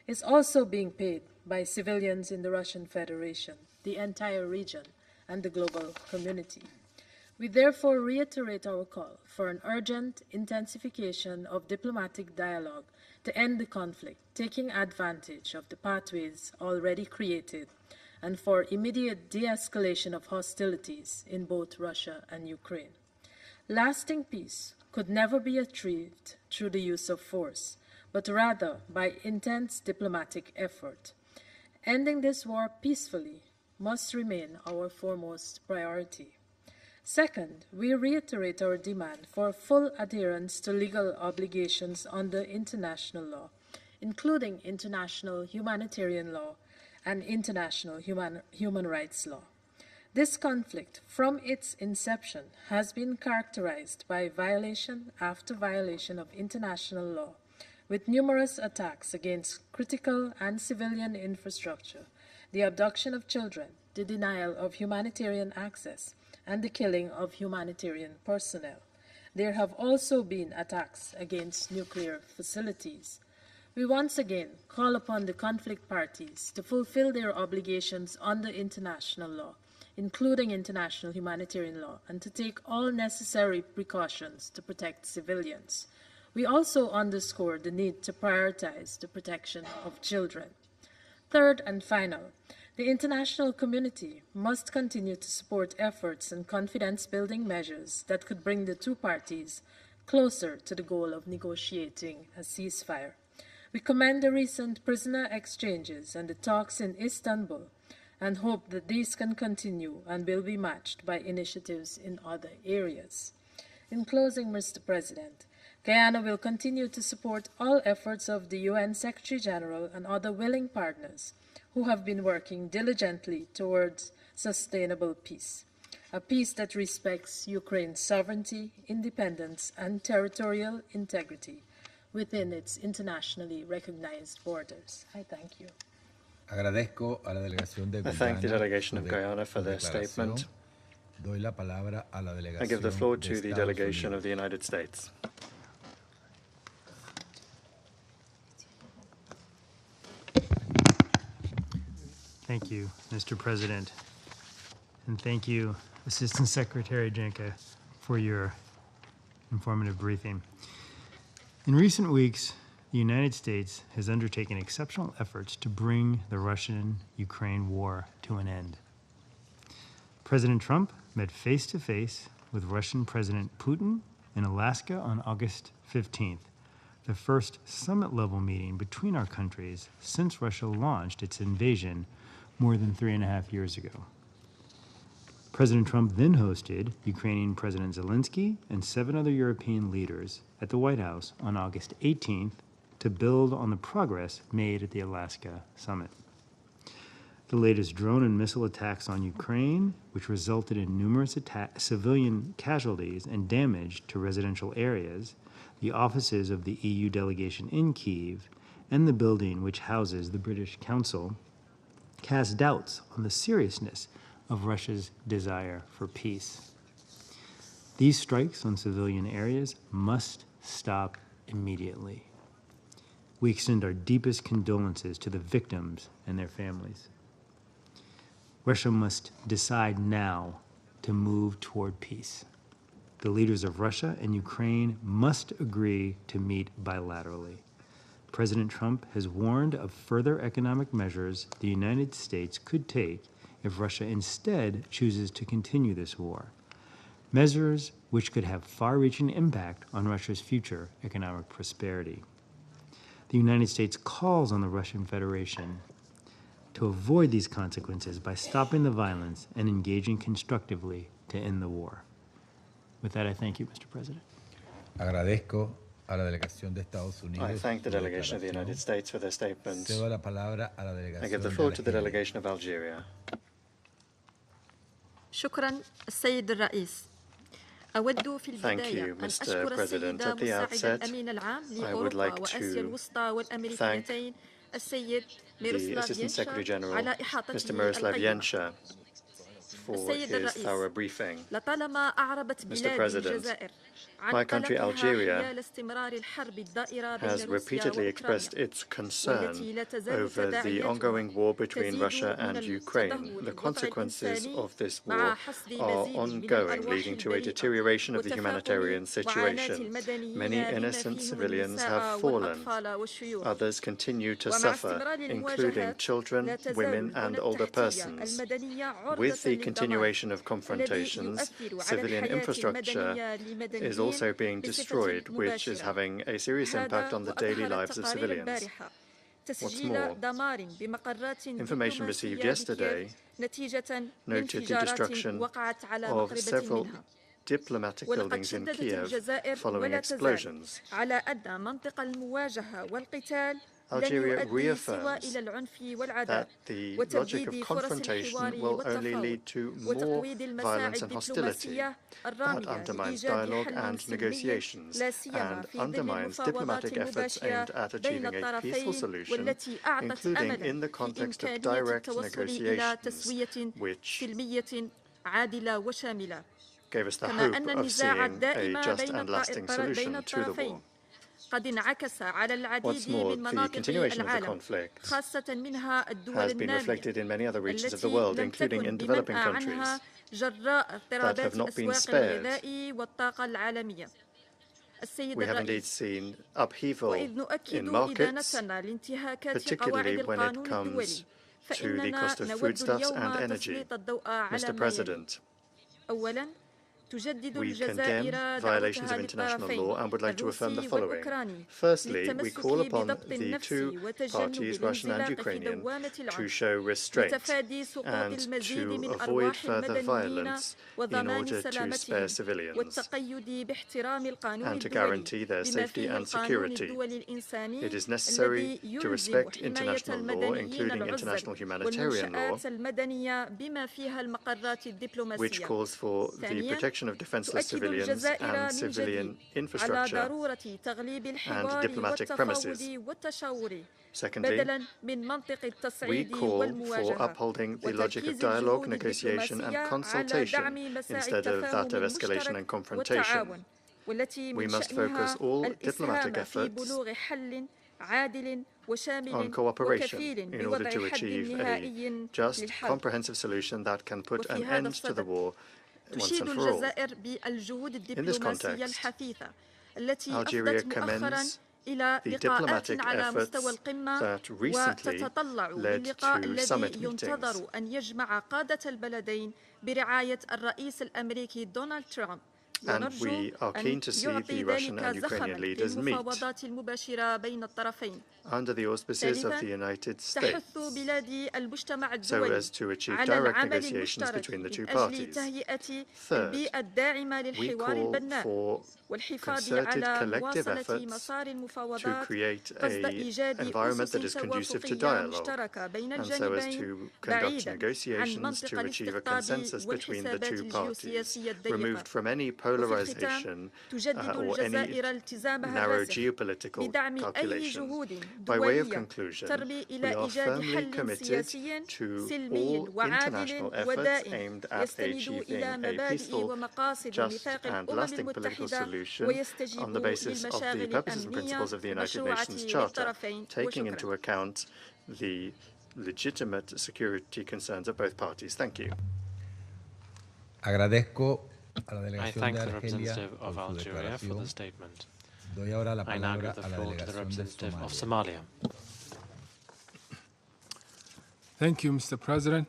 is also being paid by civilians in the Russian Federation, the entire region, and the global community. We therefore reiterate our call for an urgent intensification of diplomatic dialogue to end the conflict, taking advantage of the pathways already created, and for immediate de-escalation of hostilities in both Russia and Ukraine. Lasting peace could never be achieved through the use of force, but rather by intense diplomatic effort. Ending this war peacefully must remain our foremost priority. Second, we reiterate our demand for full adherence to legal obligations under international law, including international humanitarian law and international human rights law. This conflict, from its inception, has been characterized by violation after violation of international law, with numerous attacks against critical and civilian infrastructure, the abduction of children, the denial of humanitarian access, and the killing of humanitarian personnel. There have also been attacks against nuclear facilities. We once again call upon the conflict parties to fulfill their obligations under international law, including international humanitarian law, and to take all necessary precautions to protect civilians. We also underscore the need to prioritize the protection of children. Third and final, the international community must continue to support efforts and confidence-building measures that could bring the two parties closer to the goal of negotiating a ceasefire. We commend the recent prisoner exchanges and the talks in Istanbul and hope that these can continue and will be matched by initiatives in other areas. In closing, Mr. President, Guyana will continue to support all efforts of the UN Secretary-General and other willing partners who have been working diligently towards sustainable peace, a peace that respects Ukraine's sovereignty, independence, and territorial integrity within its internationally recognized borders. I thank you. I thank the delegation of Guyana for their statement. I give the floor to the delegation of the United States. Thank you, Mr. President. And thank you, Assistant Secretary Jenka, for your informative briefing. In recent weeks, the United States has undertaken exceptional efforts to bring the Russian-Ukraine war to an end. President Trump met face-to-face with Russian President Putin in Alaska on August 15th, the first summit-level meeting between our countries since Russia launched its invasion more than 3.5 years ago. President Trump then hosted Ukrainian President Zelensky and 7 other European leaders at the White House on August 18th to build on the progress made at the Alaska summit. The latest drone and missile attacks on Ukraine, which resulted in numerous civilian casualties and damage to residential areas, the offices of the EU delegation in Kyiv, and the building which houses the British Council, cast doubts on the seriousness of Russia's desire for peace. These strikes on civilian areas must stop immediately. We extend our deepest condolences to the victims and their families. Russia must decide now to move toward peace. The leaders of Russia and Ukraine must agree to meet bilaterally. President Trump has warned of further economic measures the United States could take if Russia instead chooses to continue this war, measures which could have far-reaching impact on Russia's future economic prosperity. the United States calls on the Russian Federation to avoid these consequences by stopping the violence and engaging constructively to end the war. With that, I thank you, Mr. President. Agradezco a la delegación de Estados Unidos. I thank the delegation of the United States for their statement. Cedo la palabra a la delegación I give the floor to the delegation of Algeria. شكرا السيد الرئيس. أود في Thank البداية you, أن Mr. أشكر President. السيد At the مساعد outset, الأمين العام لأوروبا وآسيا الوسطى والأمريكيتين السيد The Assistant Secretary General, على إحاطته Mr. Miroslav القيمة. Yencha, for السيد his الرئيس thorough briefing. لطالما أعربت بلادي President, الجزائر my عن country, قلقها Algeria, حيال استمرار الحرب الدائرة بين has روسيا repeatedly وأوكرانيا expressed its concern والتي لا تزال over the تداعياتها ongoing war between تزيد Russia من and Ukraine. The التدهور consequences الوضع of this مع war حصد are مزيد من ongoing, الأرواح leading to a البريئة deterioration of the وتفاقم humanitarian وعاناة situation. المدنيين Many بما innocent فيهم civilians النساء have fallen. والأطفال والشيوخ. Others continue to ومع suffer, استمرار including المواجهات children, لا تزال women, and البنى older التحتية persons. المدنية عرضة With the للدمار continuation of الذي confrontations, يؤثر على civilian الحياة infrastructure المدنية is also being بصفة destroyed, which is مباشرة. having a serious impact on the daily هذا lives of وأظهرت civilians. البارحة What's تسجيل more, دمار بمقرات information received دبلوماسية yesterday بكييف نتيجة noted the لانفجارات destruction وقعت على of مقربة several منها. diplomatic ولقد buildings in شددت Kyiv الجزائر following ولا تزال explosions. على أن منطق المواجهة والقتال لن Algeria يؤدي سوى reaffirms إلى العنف والعداء that the logic of وتبديد فرص confrontation الحوار will only والتفاوض lead to more وتقويض المساعي violence and hostility. الدبلوماسية That الرامية undermines لإيجاد dialogue حل and سلمي negotiations لا سيما and في ظل undermines المفاوضات diplomatic efforts aimed المباشرة at بين achieving a peaceful الطرفين solution, والتي أعطت including أملا in the في context of إمكانية direct التوصل إلى negotiations, تسوية which سلمية عادلة وشاملة gave us the كما hope أن of النزاع seeing a الدائم just بين and lasting solution to the war. الطرفين قد انعكس على What's العديد more, من the مناطق continuation of the العالم conflict خاصة منها الدول has been النامية reflected in many other regions of the التي world, لم including تكن in developing بمنأى countries عنها جراء اضطرابات have not been الأسواق spared. الغذائي والطاقة العالمية. السيد We haven't indeed الرئيس seen upheaval وإذ in نؤكد إذا markets, نسنا لانتهاكات particularly قواعد when it القانون comes الدولي to the فإننا cost of نود foodstuffs and اليوم energy. تسليط الضوء على Mr. ما يلي. President, أولاً تجدد we الجزائر condemn violations دعوتها of international law للطرفين and would like to affirm the الروسي following. والأوكراني Firstly, we للتمسك call upon بضبط the النفس two وتجنب parties, Russian and الانزلاق في Ukrainian, دوامة to العنف show restraint لتفادي سقوط and المزيد to من avoid أرواح further المدنيين violence in وضمان order to spare سلامتهم civilians والتقيد باحترام القانون and to الدولي guarantee their بما safety فيه and القانون security. الدولي الإنساني It is necessary الذي to يلزم respect حماية international law, المدنيين including international العزل humanitarian law, والمنشآت المدنية بما فيها المقرات which الدبلوماسية. calls for the ثانياً protection of defenseless تؤكد civilians الجزائر and من civilian جديد على infrastructure ضرورة تغليب and الحوار diplomatic والتفاوض premises. والتشاور Secondly, بدلاً من منطق we التصعيد call for والمواجهة upholding the logic of وتركيز dialogue, الجهود negotiation and الدبلوماسية على consultation دعم مساعي instead of that التفاهم of escalation and المشترك confrontation. والتعاون والتي We من must focus شأنها all الإسهام diplomatic في efforts بلوغ حل عادل on وشامل cooperation وكفيل in order بوضع to حد achieve a نهائي just, للحرب. comprehensive solution that can put وفي an هذا end to the الصدد war once تشيد and for all. الجزائر بالجهود الدبلوماسية context, الحثيثة التي Algeria أفضت مؤخرا commends إلى the لقاءات diplomatic على efforts مستوى القمة that recently وتتطلع led للقاء to الذي summit ينتظر meetings. أن يجمع قادة البلدين برعاية الرئيس الأمريكي دونالد ترامب. And ونرجو we are keen to أن see يعطي the Russian ذلك and Ukrainian زخما leaders meet للمفاوضات المباشرة بين الطرفين. under the auspices of the United States تحث بلادي المجتمع so الدولي as to achieve على direct العمل negotiations المشترك between the two من أجل parties. تهيئة Third, البيئة الداعمة we للحوار call البناء for والحفاظ concerted على collective مواصلة efforts مسار to المفاوضات create قصد an إيجاد environment that أسس is conducive to توافقية dialogue مشتركة بين and so as الجانبين to conduct بعيدا عن negotiations to منطق achieve a الاستقطاب consensus between the والحسابات two parties, الجيوسياسية الضيقة. removed from any وفي الختام polarization تجدد or any الجزائر التزامها narrow الراسخ geopolitical بدعم أي calculations. جهود By way of دولية conclusion, ترمي we إلى are إيجاد firmly حل committed سياسي to سلمي all وعادل international efforts ودائم aimed at يستند achieving إلى a مبادئ peaceful, ومقاصد just ميثاق and الأمم lasting political المتحدة solution on ويستجيب the basis of the للمشاغل purposes and الأمنية principles of the United المشروعة Nations Charter, للطرفين taking into وشكرا. account the legitimate security concerns of both parties. Thank you. Agradezco a la I delegación thank de the Argelia representative of por su Algeria for the declaración. statement. Doy ahora la I now palabra give the a la floor to the delegación de representative of Somalia. Somalia. Thank you, Mr. President.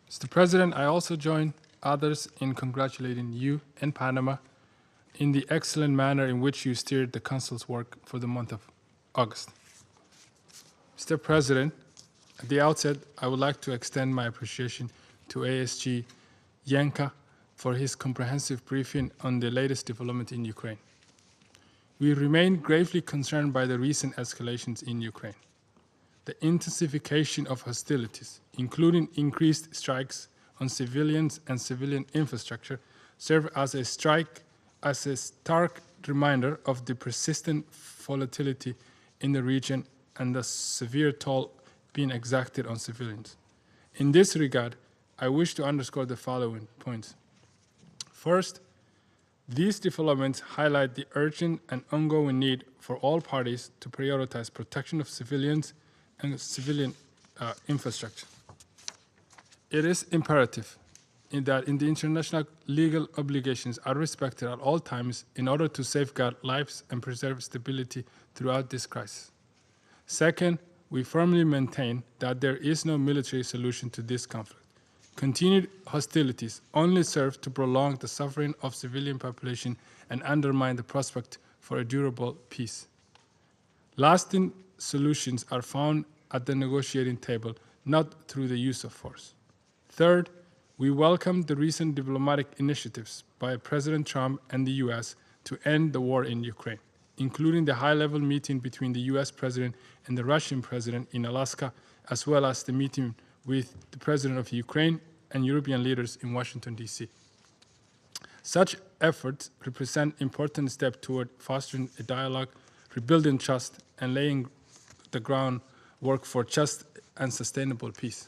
Mr. President, I also join others in congratulating you and Panama in the excellent manner in which you steered the Council's work for the month of August. Mr. President, at the outset, I would like to extend my appreciation to ASG Yanka for his comprehensive briefing on the latest development in Ukraine. We remain gravely concerned by the recent escalations in Ukraine. The intensification of hostilities, including increased strikes on civilians and civilian infrastructure, serve as a stark reminder of the persistent volatility in the region and the severe toll being exacted on civilians. In this regard, I wish to underscore the following points. First, these developments highlight the urgent and ongoing need for all parties to prioritize protection of civilians and civilian infrastructure. It is imperative that the international legal obligations are respected at all times in order to safeguard lives and preserve stability throughout this crisis. Second, we firmly maintain that there is no military solution to this conflict. Continued hostilities only serve to prolong the suffering of civilian population and undermine the prospect for a durable peace. Lasting solutions are found at the negotiating table, not through the use of force. Third, we welcome the recent diplomatic initiatives by President Trump and the US to end the war in Ukraine, including the high-level meeting between the US President and the Russian President in Alaska, as well as the meeting with the President of Ukraine and European leaders in Washington, D.C. Such efforts represent important steps toward fostering a dialogue, rebuilding trust, and laying the groundwork for just and sustainable peace.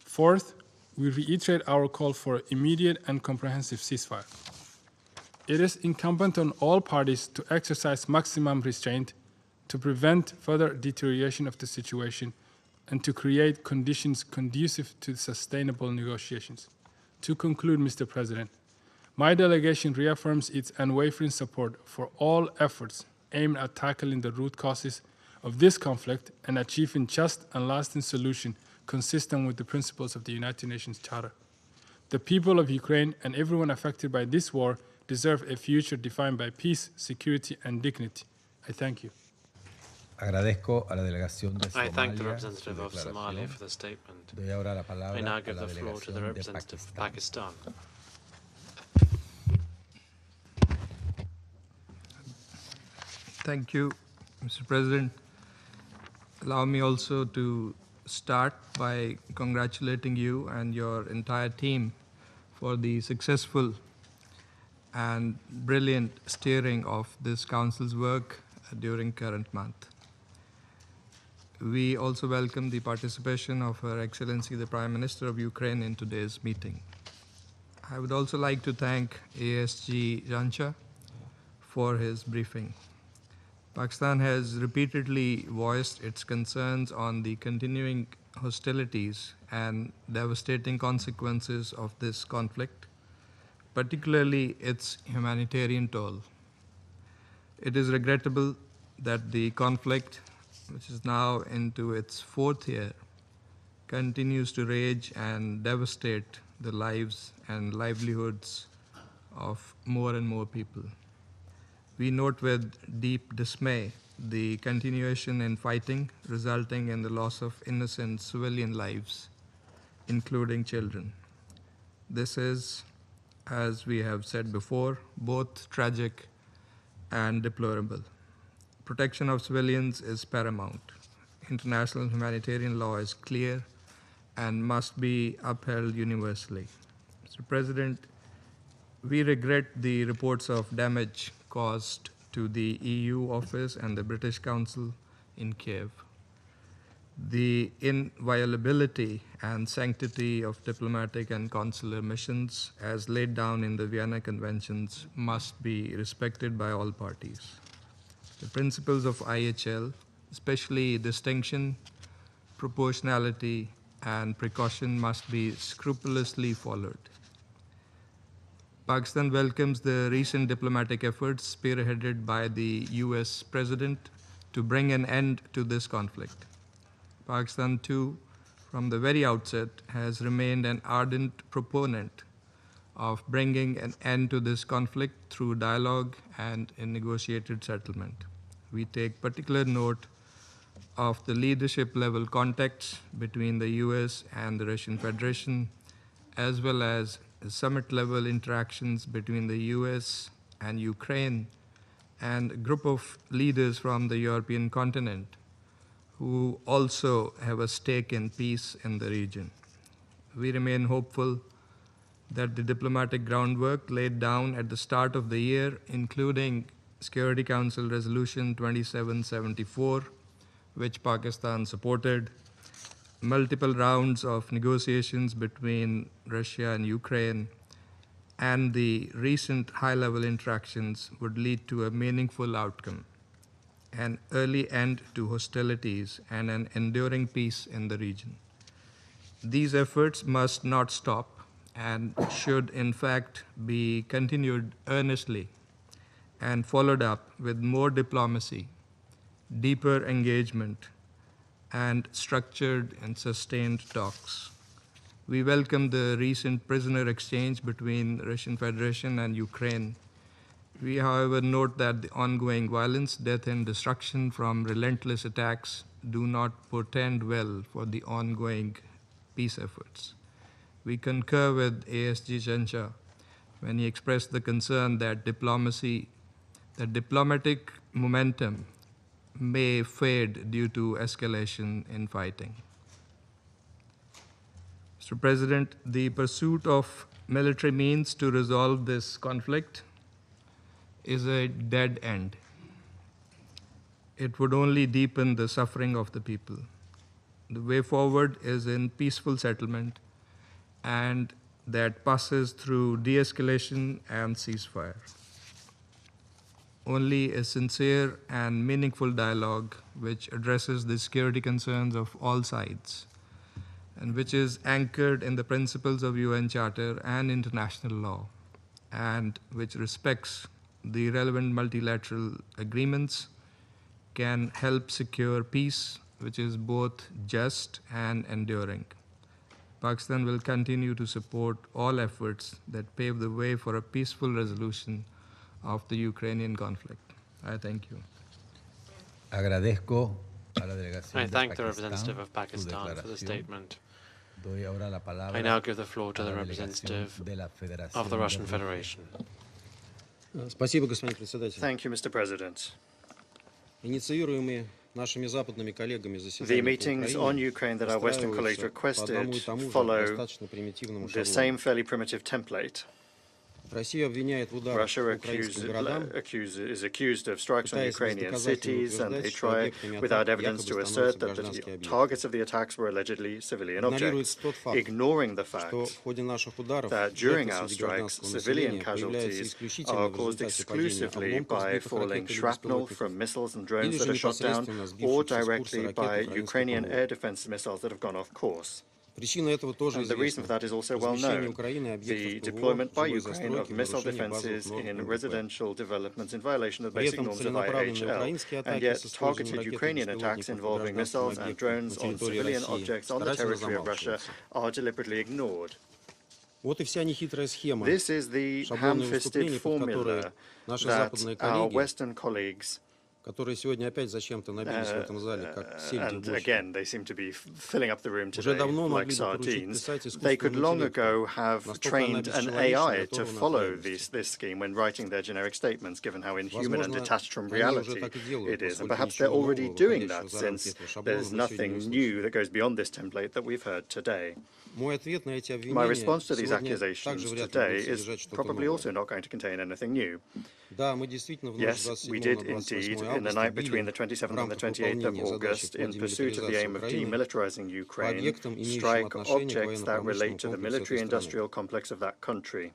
Fourth, we reiterate our call for immediate and comprehensive ceasefire. It is incumbent on all parties to exercise maximum restraint to prevent further deterioration of the situation and to create conditions conducive to sustainable negotiations. To conclude, Mr. President, my delegation reaffirms its unwavering support for all efforts aimed at tackling the root causes of this conflict and achieving just and lasting solution consistent with the principles of the United Nations Charter. The people of Ukraine and everyone affected by this war deserve a future defined by peace, security, and dignity. I thank you. I thank the representative of Somalia for the statement. I now give the floor to the representative of Pakistan. Thank you, Mr. President. Allow me also to start by congratulating you and your entire team for the successful and brilliant steering of this Council's work during current month. We also welcome the participation of Her Excellency the Prime Minister of Ukraine in today's meeting. I would also like to thank ASG Jancha for his briefing. Pakistan has repeatedly voiced its concerns on the continuing hostilities and devastating consequences of this conflict, particularly its humanitarian toll. It is regrettable that the conflict, which is now into its fourth year, continues to rage and devastate the lives and livelihoods of more and more people. We note with deep dismay the continuation in fighting, resulting in the loss of innocent civilian lives, including children. This is, as we have said before, both tragic and deplorable. Protection of civilians is paramount. International humanitarian law is clear and must be upheld universally. Mr. President, we regret the reports of damage caused to the EU office and the British Council in Kyiv. The inviolability and sanctity of diplomatic and consular missions, as laid down in the Vienna Conventions, must be respected by all parties. The principles of IHL, especially distinction, proportionality, and precaution, must be scrupulously followed. Pakistan welcomes the recent diplomatic efforts spearheaded by the US President to bring an end to this conflict. Pakistan, too, from the very outset, has remained an ardent proponent of bringing an end to this conflict through dialogue and a negotiated settlement. We take particular note of the leadership level contacts between the US and the Russian Federation, as well as summit level interactions between the US and Ukraine and a group of leaders from the European continent who also have a stake in peace in the region. We remain hopeful that the diplomatic groundwork laid down at the start of the year, including Security Council Resolution 2774, which Pakistan supported, multiple rounds of negotiations between Russia and Ukraine, and the recent high-level interactions would lead to a meaningful outcome, an early end to hostilities, and an enduring peace in the region. These efforts must not stop and should, in fact, be continued earnestly and followed up with more diplomacy, deeper engagement, and structured and sustained talks. We welcome the recent prisoner exchange between the Russian Federation and Ukraine. We, however, note that the ongoing violence, death, and destruction from relentless attacks do not portend well for the ongoing peace efforts. We concur with ASG Jancha when he expressed the concern that diplomatic momentum may fade due to escalation in fighting. Mr. President, the pursuit of military means to resolve this conflict is a dead end. It would only deepen the suffering of the people. The way forward is in peaceful settlement, and that passes through de-escalation and ceasefire. Only a sincere and meaningful dialogue which addresses the security concerns of all sides and which is anchored in the principles of UN Charter and international law, and which respects the relevant multilateral agreements, can help secure peace, which is both just and enduring. Pakistan will continue to support all efforts that pave the way for a peaceful resolution of the Ukrainian conflict. I thank you. Agradezco a la delegación I thank de the Pakistán representative of su Pakistan for the declaración. statement. Doy ahora la palabra I now give the floor to a the la representative delegación de la Federación of the de Russian Rusia. Federation. Thank you, Mr. President. The meetings on Ukraine that our Western colleagues requested follow the same fairly primitive template. Russia is accused of strikes on Ukrainian cities, and they try, without evidence, to assert that the targets of the attacks were allegedly civilian objects, ignoring the fact that during our strikes, civilian casualties are caused exclusively by falling shrapnel from missiles and drones that are shot down, or directly by Ukrainian air defense missiles that have gone off course. And the reason for that is also well known. The deployment by Ukraine of missile defenses in residential developments in violation of basic norms of IHL, and yet targeted Ukrainian attacks involving missiles and drones on civilian objects on the territory of Russia are deliberately ignored. This is the ham-fisted formula that our Western colleagues and again, they seem to be filling up the room today like sardines. They could long ago have trained an AI to follow this scheme when writing their generic statements, given how inhuman and detached from reality it is. And perhaps they're already doing that, since there's nothing new that goes beyond this template that we've heard today. My response to these accusations today is probably also not going to contain anything new. Yes, we did indeed, in the night between the 27th and the 28th of August, in pursuit of the aim of demilitarizing Ukraine, strike objects that relate to the military-industrial complex of that country.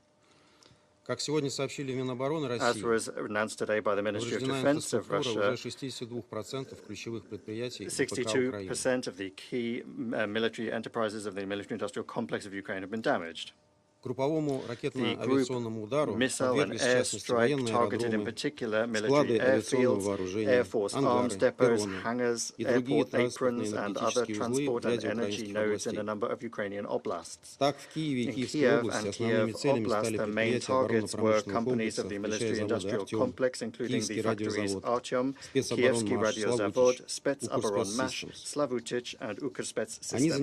As was announced today by the Ministry of Defense of Russia, 62% of the key military enterprises of the military-industrial complex of Ukraine have been damaged. The group missile and airstrike targeted in particular military airfields, Air Force arms depots, hangars, airport aprons, and other transport and energy nodes in a number of Ukrainian oblasts. In Kyiv and Kyiv Oblast, the main targets were companies of the military-industrial complex, including the factories Artyom, Kievsky Radiozavod, Spetsoboronmash, Slavutich, and Ukrspets Systems.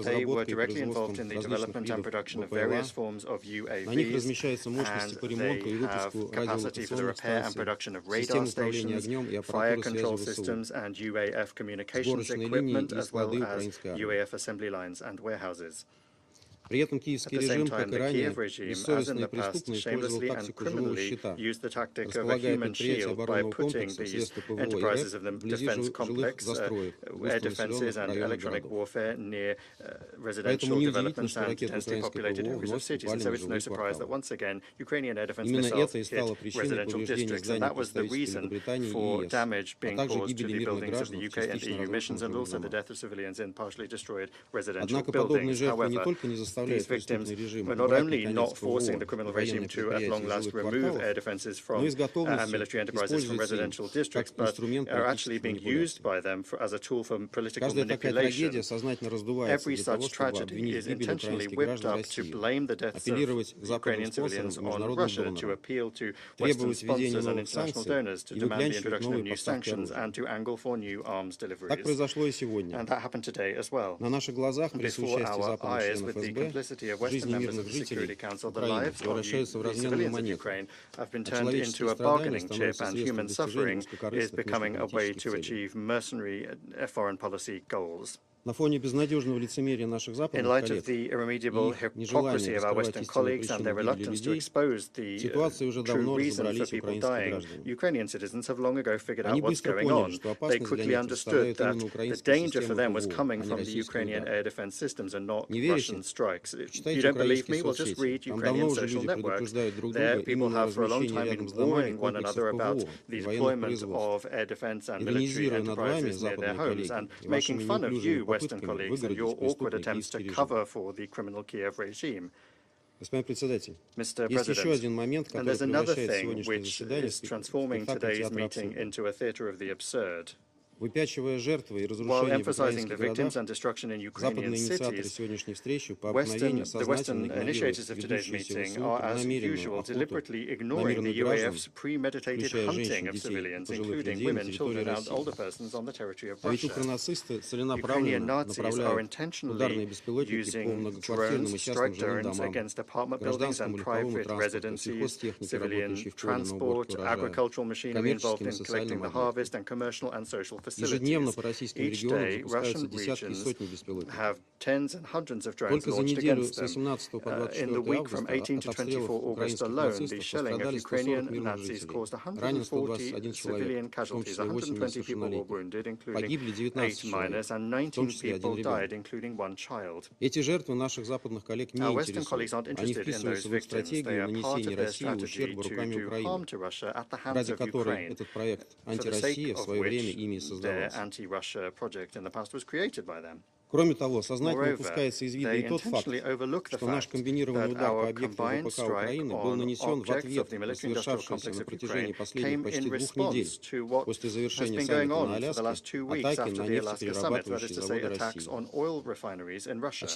They were directly involved in the development and production of various forms of UAVs, and they have capacity for the repair and production of radar stations, fire control systems, and UAF communications equipment, as well as UAF assembly lines and warehouses. At the same time, the Kyiv regime, as in the past, shamelessly and criminally used the tactic of a human shield by putting these enterprises of the defense complex, air defenses and electronic warfare, near residential developments and densely populated areas of cities. And so it's no surprise that once again, Ukrainian air defense missiles hit residential districts. And that was the reason for damage being caused to the buildings of the UK and EU missions, and also the death of civilians in partially destroyed residential buildings. However, these victims were not only not forcing the criminal regime to, at long last, remove air defenses from military enterprises from residential districts, but are actually being used by them as a tool for political manipulation. Every such tragedy is intentionally whipped up to blame the deaths of Ukrainian civilians on Russia, to appeal to Western sponsors and international donors, to demand the introduction of new sanctions, and to angle for new arms deliveries. And that happened today as well. Before our eyes, with the complicity of Western members of the Security Council, the lives of the civilians of Ukraine have been turned into a bargaining chip, and human suffering is becoming a way to achieve mercenary foreign policy goals. In light of the irremediable hypocrisy of our Western colleagues and their reluctance to expose the true reason for people dying, Ukrainian citizens have long ago figured out what's going on. They quickly understood that the danger for them was coming from the Ukrainian air defense systems and not Russian strikes. If you don't believe me, well, just read Ukrainian social networks. There, people have for a long time been warning one another about the deployment of air defense and military enterprises near their homes, and making fun of you, Western colleagues, and your awkward attempts to cover for the criminal Kiev regime. Mr. President, and there's another thing which is transforming today's meeting into a theater of the absurd. While emphasizing the victims and destruction in Ukrainian cities, the Western initiators of today's meeting are, as usual, deliberately ignoring the UAF's premeditated hunting of civilians, including women, children, and older persons on the territory of Russia. Ukrainian Nazis are intentionally using drones, strike drones, against apartment buildings and private residencies, civilian transport, agricultural machinery involved in collecting the harvest, and commercial and social facilities. Each day, Russian regions have tens and hundreds of drones launched against them. In the week from 18 to 24 August alone, the shelling of Ukrainian Nazis caused 140 civilian casualties. 120 people were wounded, including 8 minors, and 19 people died, including 1 child. Our Western colleagues aren't interested in those victims. They are part of their strategy to do harm to Russia at the hands of Ukraine, for the sake of which their anti-Russia project in the past was created by them. Moreover, they intentionally overlook the fact that our combined strike on objects of the military-industrial complex of Ukraine came in response to what has been going on for the last 2 weeks after the Alaska summit, that is to say, attacks on oil refineries in Russia. It's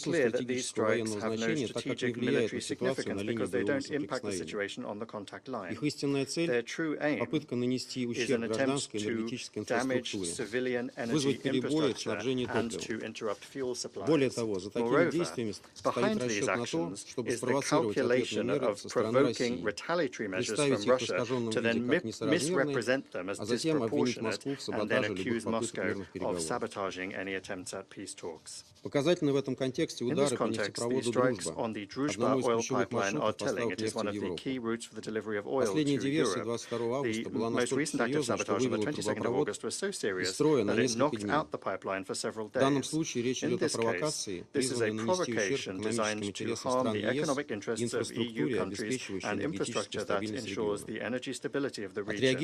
clear that these strikes have no strategic military significance because they don't impact the situation on the contact line. Their true aim is an attempt to damage civilian energy infrastructure and to interrupt fuel supplies. Moreover, behind these actions is the calculation of provoking retaliatory measures from Russia to then misrepresent them as disproportionate and then accuse Moscow of sabotaging any attempts at peace talks. In this context, the strikes on the Druzhba oil pipeline are telling. It is one of the key routes for the delivery of oil to Europe. The most recent act of sabotage on the 22nd of August was so serious that it knocked out the pipeline for several days. In this case, this is a provocation designed to harm the economic interests of EU countries and infrastructure that ensures the energy stability of the region.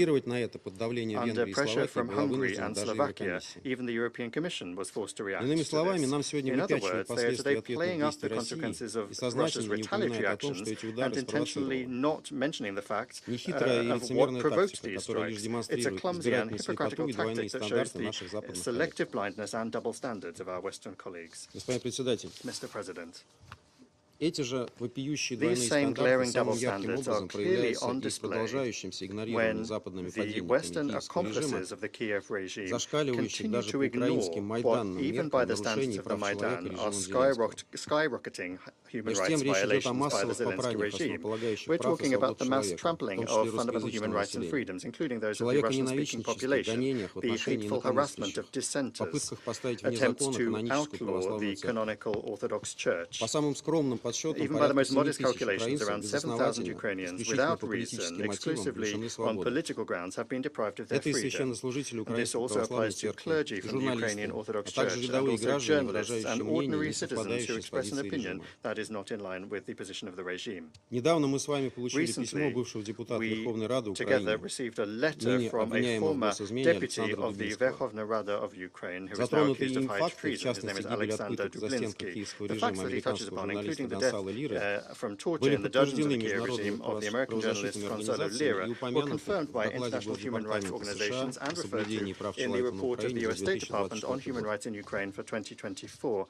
Under pressure from Hungary and Slovakia, even the European Commission was forced to react to this. In other words, they are today playing up the consequences of Russia's retaliatory actions and intentionally not mentioning the fact of what provoked these strikes. It's a clumsy and hypocritical tactic that shows the selective blindness and double standards of our Western colleagues. Mr. President, these same glaring double standards are clearly on display when the Western accomplices of the Kyiv regime continue to ignore what, even by the standards of the Maidan, are skyrocketing human rights violations by the Zelensky regime. We're talking about the mass trampling of fundamental human rights and freedoms, including those of the Russian-speaking population, the hateful harassment of dissenters, attempts to outlaw the canonical Orthodox Church. Even by the most modest calculations, around 7,000 Ukrainians, without reason, exclusively on political grounds, have been deprived of their freedom. And this also applies to clergy from the Ukrainian Orthodox Church, and also journalists and ordinary citizens who express an opinion that is not in line with the position of the regime. Recently, we together received a letter from a former deputy of the Verkhovna Rada of Ukraine, who is now accused of high treason. His name is Alexander Dublinsky. The facts that he touches upon, including the death from torture in the dungeons of the Kyiv regime of the American journalist Consuelo Lira, were confirmed by international human rights organizations and referred to in the report of the US State Department on human rights in Ukraine for 2024.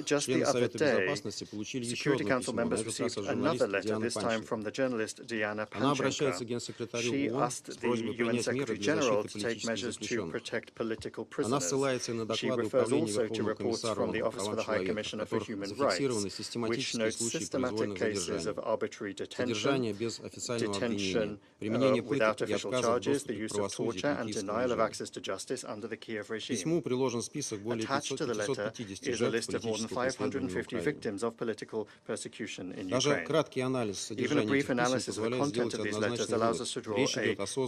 Just the other day, Security Council members received another letter, this time from the journalist Diana Panchenko. She asked the UN Secretary General to take measures to protect political prisoners. She refers also to reports from the Office for the High Commissioner for Human Rights, which notes systematic cases of arbitrary detention without official charges, the use of torture, and denial of access to justice under the Kyiv regime. Attached to the letter is a list of more than 550 victims of political persecution in Ukraine. Even a brief analysis of the content of these letters allows us to draw a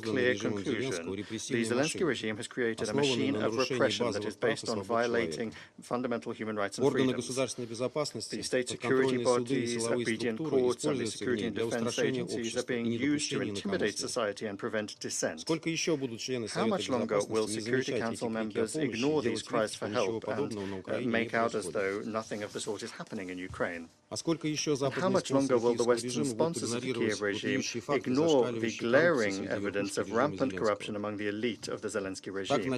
clear conclusion. The Zelensky regime has created a machine of repression that is based on violating fundamental human rights and freedoms. The state security bodies, obedient courts, and the security and defense agencies are being used to intimidate society and prevent dissent. How much longer will Security Council members ignore these cries for help and make out as though nothing of the sort is happening in Ukraine? And how much longer will the Western sponsors of the Kyiv regime ignore the glaring evidence of rampant corruption among the elite of the Zelensky regime?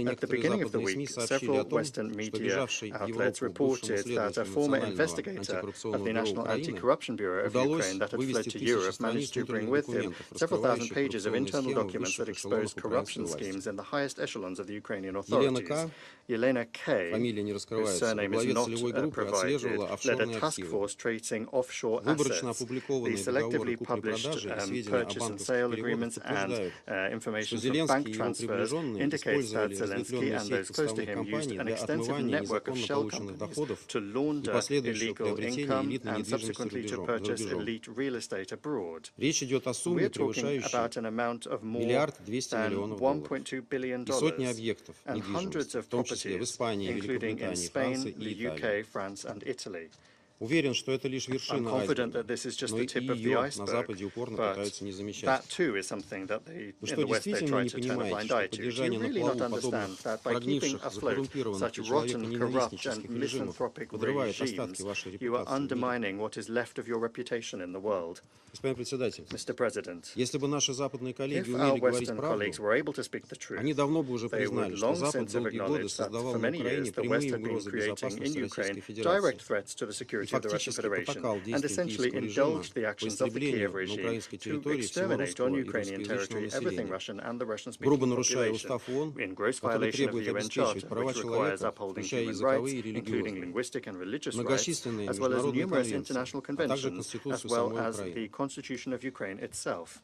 At the beginning of the week, several Western media outlets reported that a former investigator of the National Anti-Corruption Bureau of Ukraine that had fled to Europe managed to bring with him several thousand pages of internal documents that exposed corruption schemes in the highest echelons of the Ukrainian authorities. Leone K, whose surname is not provided, led a task force tracing offshore assets. The selectively published purchase and sale agreements and information from bank transfers indicates that Zelensky and those close to him used an extensive network of shell companies to launder illegal income and subsequently to purchase elite real estate abroad. We're talking about an amount of more than $1.2 billion and hundreds of properties, including in Spain, the UK, France, and Italy. I'm confident that this is just the tip of the iceberg, but that too is something that in the West they try to turn a blind eye to. Do you really not understand that by keeping afloat such rotten, corrupt, and misanthropic regimes, you are undermining what is left of your reputation in the world? Mr. President, if our Western colleagues were able to speak the truth, they would long since have acknowledged that for many years the West had been creating in Ukraine direct threats to the security of the Russian Federation and essentially indulged the actions of the Kyiv regime to exterminate on Ukrainian territory everything Russian and the Russian-speaking population in gross violation of the UN Charter, which requires upholding human rights, including linguistic and religious rights, as well as numerous international conventions, as well as the Constitution of Ukraine itself.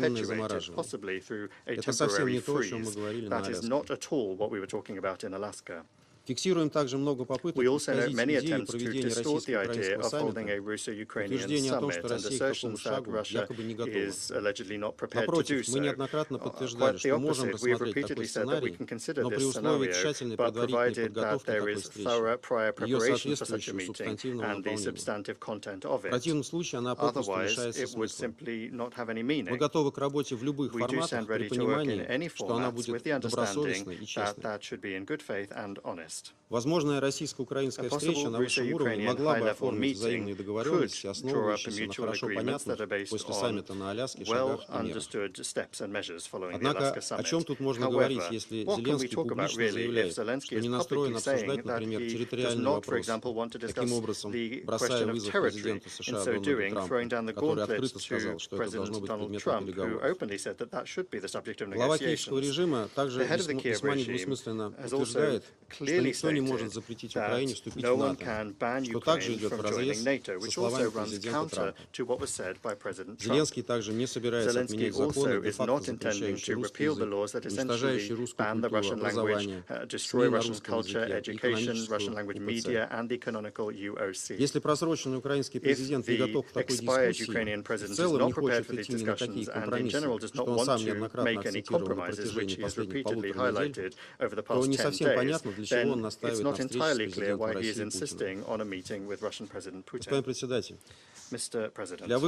perpetuated, possibly through a temporary freeze. That is not at all what we were talking about in Alaska. We also note many attempts to distort the idea of holding a Russo-Ukrainian summit and assertions that Russia is allegedly not prepared to do so. Quite the opposite. We have repeatedly said that we can consider this scenario, but provided that there is thorough prior preparation for such a meeting and the substantive content of it. Otherwise, it would simply not have any meaning. We do stand ready to work in any formats with the understanding that that should be in good faith and honest. A possible Russo-Ukrainian high-level meeting could draw up mutual agreements that are based on well-understood steps and measures following the Alaska summit. However, what can we talk about really if Zelensky is publicly saying that he does not, for example, want to discuss the question of territory, in so doing throwing down the gauntlet to President Donald Trump, who openly said that that should be the subject of negotiations? The head of the Kyiv regime has also clearly clearly stated that no one can ban Ukraine from joining NATO, which also runs counter to what was said by President Trump. Zelensky also is not intending to repeal the laws that essentially ban the Russian language, destroy Russian culture, education, Russian language media, and the canonical UOC. If the expired Ukrainian president is not prepared for these discussions and in general does not want to make any compromises, which he has repeatedly highlighted over the past 10 days, then it's not entirely clear why he is insisting on a meeting with Russian President Putin. Mr. President, to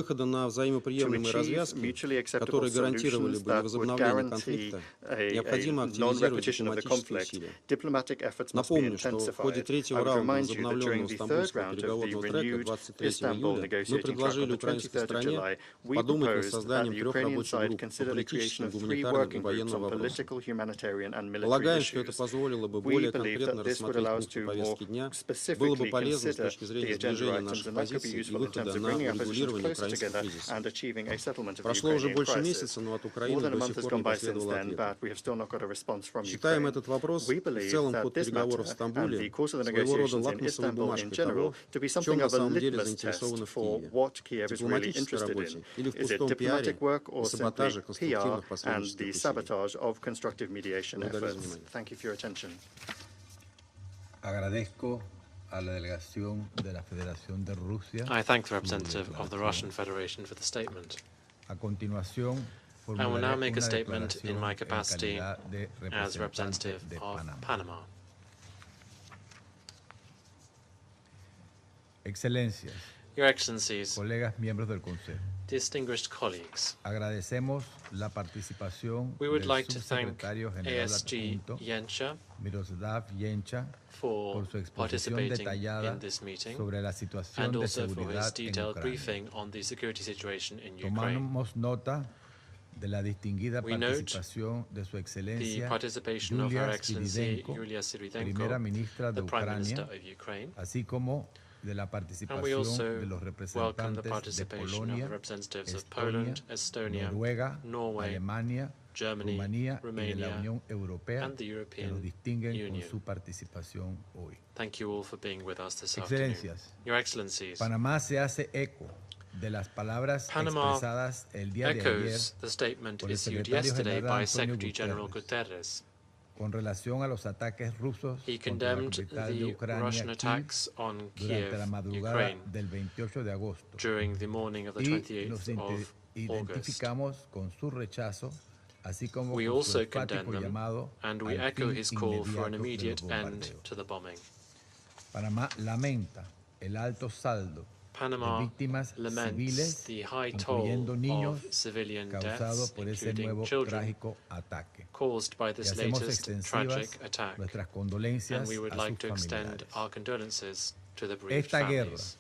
achieve mutually acceptable solutions that would guarantee a non-repetition of the conflict, diplomatic efforts must be intensified. I would remind you that during the third round of the renewed Istanbul negotiating track on the 23rd of July, we proposed that the Ukrainian side consider the creation of 3 working groups on political, humanitarian, and military issues. We believe that this would allow us to more specifically consider the agenda items, and that could be useful in terms of bringing our positions closer together and achieving a settlement of the Ukrainian crisis. More than a month has gone by since then, but we have still not got a response from Ukraine. We believe that this matter and the course of the negotiations in Istanbul in general to be something of a litmus test for what Kyiv is really interested in. Is it diplomatic work or simply PR and the sabotage of constructive mediation efforts? Thank you for your attention. I thank the representative of the Russian Federation for the statement. I will now make a statement in my capacity as representative of Panama. Excelencias, Your Excellencies, colegas miembros del Consejo, distinguished colleagues, agradecemos la participación we would del like to thank subsecretario general ASG adjunto Yencha Miroslav Yencha for por su exposición participating detallada in this meeting sobre la situación and de also for his seguridad en detailed Ucrania. briefing on the security situation in Ukraine. Tomamos nota de la distinguida We note participación de su the excelencia participation of Her Yulia Excellency Sviridenko, Yulia Sviridenko, primera ministra de the Prime Minister Ucrania, of Ukraine, así como de la and we participación also de los welcome the representantes de participation Polonia, of representatives of Estonia, Poland, Estonia, Noruega, Norway, Alemania, Germany, Rumanía y de la Romania, Unión Europea and the que European nos distinguen con Union. su participación hoy. Thank you all for being with us this afternoon. Excelencias, Your Excellencies, Panamá se hace eco de las palabras Panama expresadas el día de ayer echoes the statement por el issued secretario yesterday general by Antonio Secretary General Guterres Guterres. con relación a los ataques rusos He contra la condemned capital de the Ucrania, Russian Kyiv, attacks on durante la Kyiv, madrugada Ukraine, del 28 de agosto. during the morning of the Y 28th nos of August. identificamos con su rechazo, así como We con su also condemn enfático them, llamado and we al echo fin his call for an inmediato de los immediate end bombardeos. to the bombing. Panamá lamenta el alto saldo Panama de víctimas laments civiles, the high toll incluyendo niños, of civilian causado deaths, por ese including nuevo children, trágico ataque. caused by Y this hacemos latest extensivas tragic attack, nuestras condolencias and we would a like sus to extend familiares. our condolences to the bereaved Esta guerra families.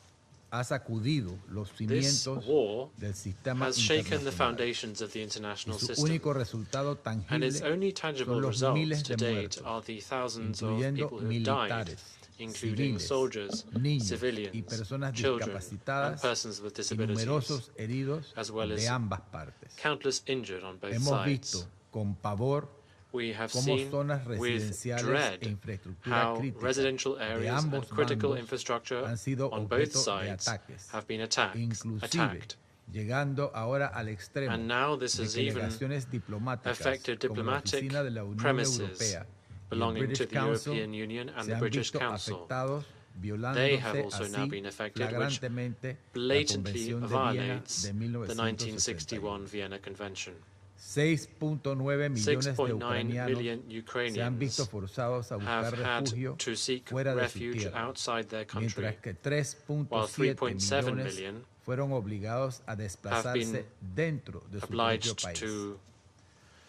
ha sacudido los This cimientos war del sistema has shaken the internacional. foundations of the Y international su system, único resultado and tangible its only tangible son los results miles to de date muertos, are the thousands of incluyendo people who have died, militares, including civiles, soldiers, niños y civilians, personas children, and discapacitadas persons with y disabilities, numerosos heridos as well de as ambas partes. countless injured on both Hemos sides. visto con pavor We have cómo seen zonas with residenciales e dread infraestructura how crítica residential de areas and ambos critical bandos infrastructure han sido on both objeto de sides ataques, have been attacked, llegando ahora al extremo and now this de has que even delegaciones diplomáticas affected como la diplomatic Oficina de la Unión premises Europea y el belonging to British the Council European Union and se the han British visto Council. afectados, They have violándose also now así been affected, which flagrantemente la blatantly Convención de Viena violates de the 1961 Vienna Convention. 6.9 millones de 6.9 million ucranianos se han visto Ukrainians forzados a buscar have had refugio to seek fuera de su refuge tierra, outside their country, mientras que while 3.7 3.7 millones million fueron obligados a desplazarse dentro de su propio obliged país. to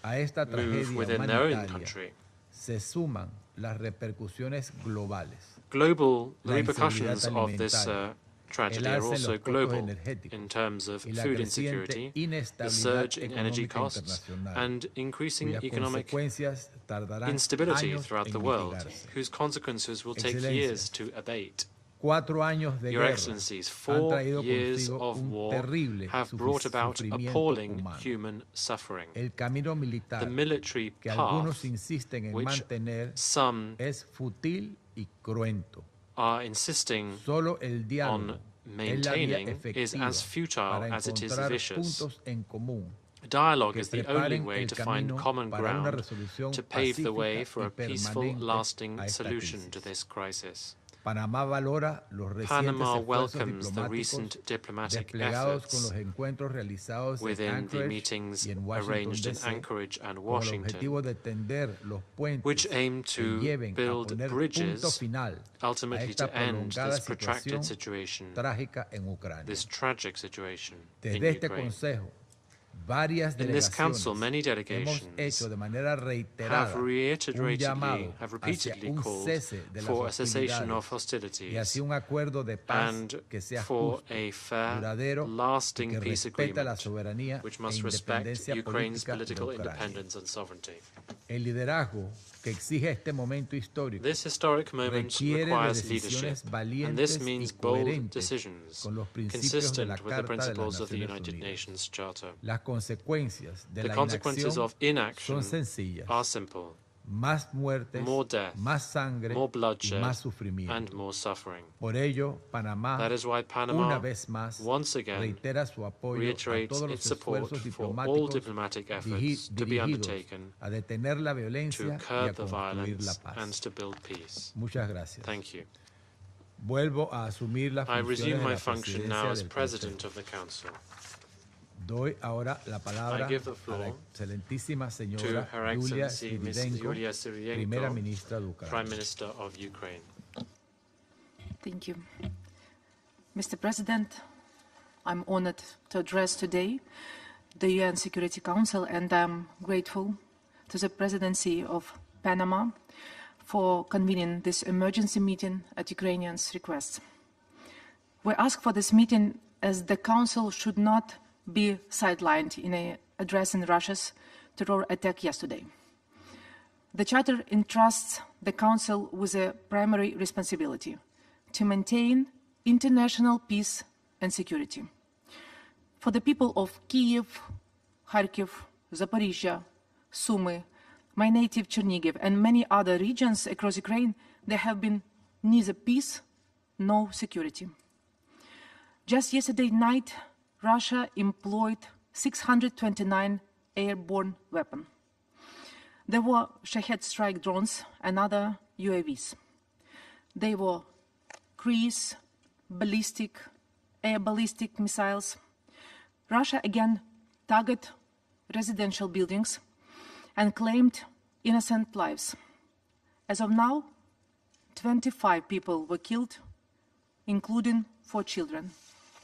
A esta move tragedia within their own humanitaria country. se suman las repercusiones globales. Global La repercussions inseguridad of this alimentaria, tragedy el are alza en also los costos global energéticos in terms of y la food creciente insecurity, the inestabilidad surge in energy económica costs, internacional, and increasing cuyas economic consecuencias tardarán instability años throughout en the world, mitigarse. whose consequences will take Excelencias, years to abate. Your Excellencies, 4 years of war have brought about appalling human suffering. The military path, which some are insisting on maintaining, is as futile as it is vicious. Dialogue is the only way to find common ground to pave the way for a peaceful, lasting solution to this crisis. Panama welcomes the recent diplomatic efforts within the meetings arranged in Anchorage and Washington, which aim to build bridges ultimately to end this protracted situation, this tragic situation in Ukraine. In this Council, many delegations have repeatedly called for a cessation of hostilities and for a fair, lasting peace agreement which must respect Ukraine's political independence and sovereignty. This historic moment requires leadership, and this means bold decisions consistent with the principles of the United Nations Charter. The consequences of inaction are simple: more death, more bloodshed, and more suffering. That is why Panama once again reiterates its support for all diplomatic efforts to be undertaken to curb the violence and to build peace. Thank you. I resume my function now as President of the Council. I give the floor to Her Excellency Ms. Yulia Syrienko, Prime Minister of Ukraine. Thank you. Mr. President, I'm honored to address today the UN Security Council, and I'm grateful to the Presidency of Panama for convening this emergency meeting at Ukrainians' request. We ask for this meeting as the Council should not be sidelined in addressing Russia's terror attack yesterday. The Charter entrusts the Council with a primary responsibility to maintain international peace and security. For the people of Kyiv, Kharkiv, Zaporizhia, Sumy, my native Chernihiv, and many other regions across Ukraine, there have been neither peace nor security. Just yesterday night, Russia employed 629 airborne weapons. There were Shahed strike drones and other UAVs. They were cruise, air ballistic missiles. Russia again targeted residential buildings and claimed innocent lives. As of now, 25 people were killed, including 4 children.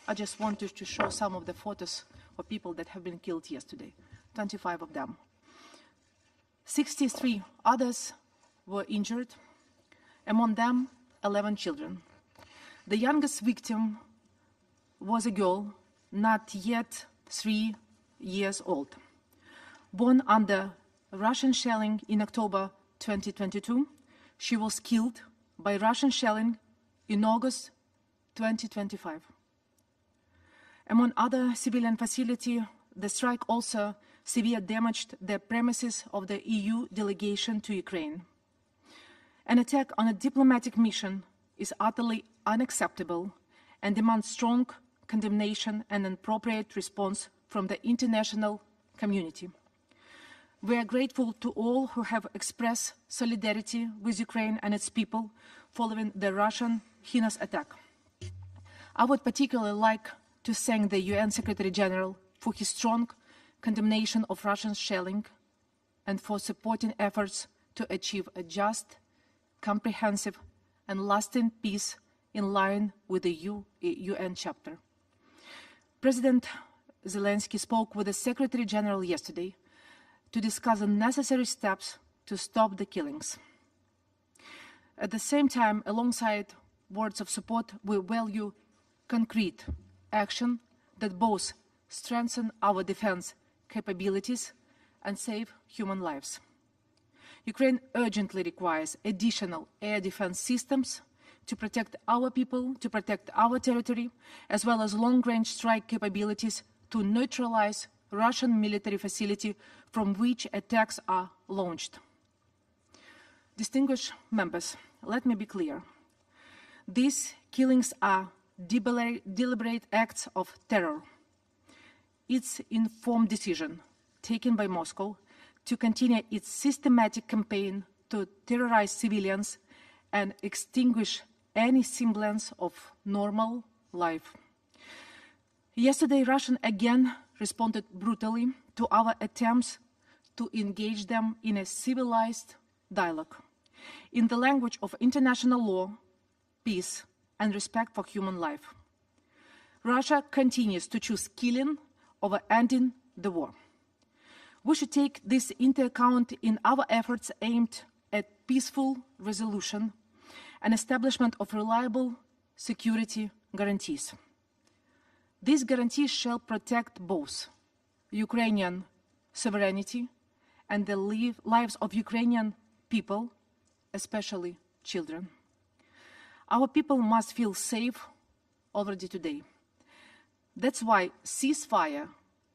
I just wanted to show some of the photos of people that have been killed yesterday, 25 of them. 63 others were injured, among them 11 children. The youngest victim was a girl, not yet 3 years old. Born under Russian shelling in October 2022, she was killed by Russian shelling in August 2025. Among other civilian facilities, the strike also severely damaged the premises of the EU delegation to Ukraine. An attack on a diplomatic mission is utterly unacceptable and demands strong condemnation and an appropriate response from the international community. We are grateful to all who have expressed solidarity with Ukraine and its people following the Russian heinous attack. I would particularly like to thank the UN Secretary General for his strong condemnation of Russian shelling and for supporting efforts to achieve a just, comprehensive, and lasting peace in line with the UN chapter. President Zelensky spoke with the Secretary General yesterday to discuss the necessary steps to stop the killings. At the same time, alongside words of support, we value concrete action that both strengthen our defense capabilities and save human lives. Ukraine urgently requires additional air defense systems to protect our people, to protect our territory, as well as long-range strike capabilities to neutralize Russian military facility from which attacks are launched. Distinguished members, let me be clear. These killings are deliberate acts of terror. It's an informed decision taken by Moscow to continue its systematic campaign to terrorize civilians and extinguish any semblance of normal life. Yesterday, Russia again responded brutally to our attempts to engage them in a civilized dialogue, in the language of international law, peace, and respect for human life. Russia continues to choose killing over ending the war. We should take this into account in our efforts aimed at peaceful resolution and establishment of reliable security guarantees. These guarantees shall protect both Ukrainian sovereignty and the lives of Ukrainian people, especially children. Our people must feel safe already today. That's why ceasefire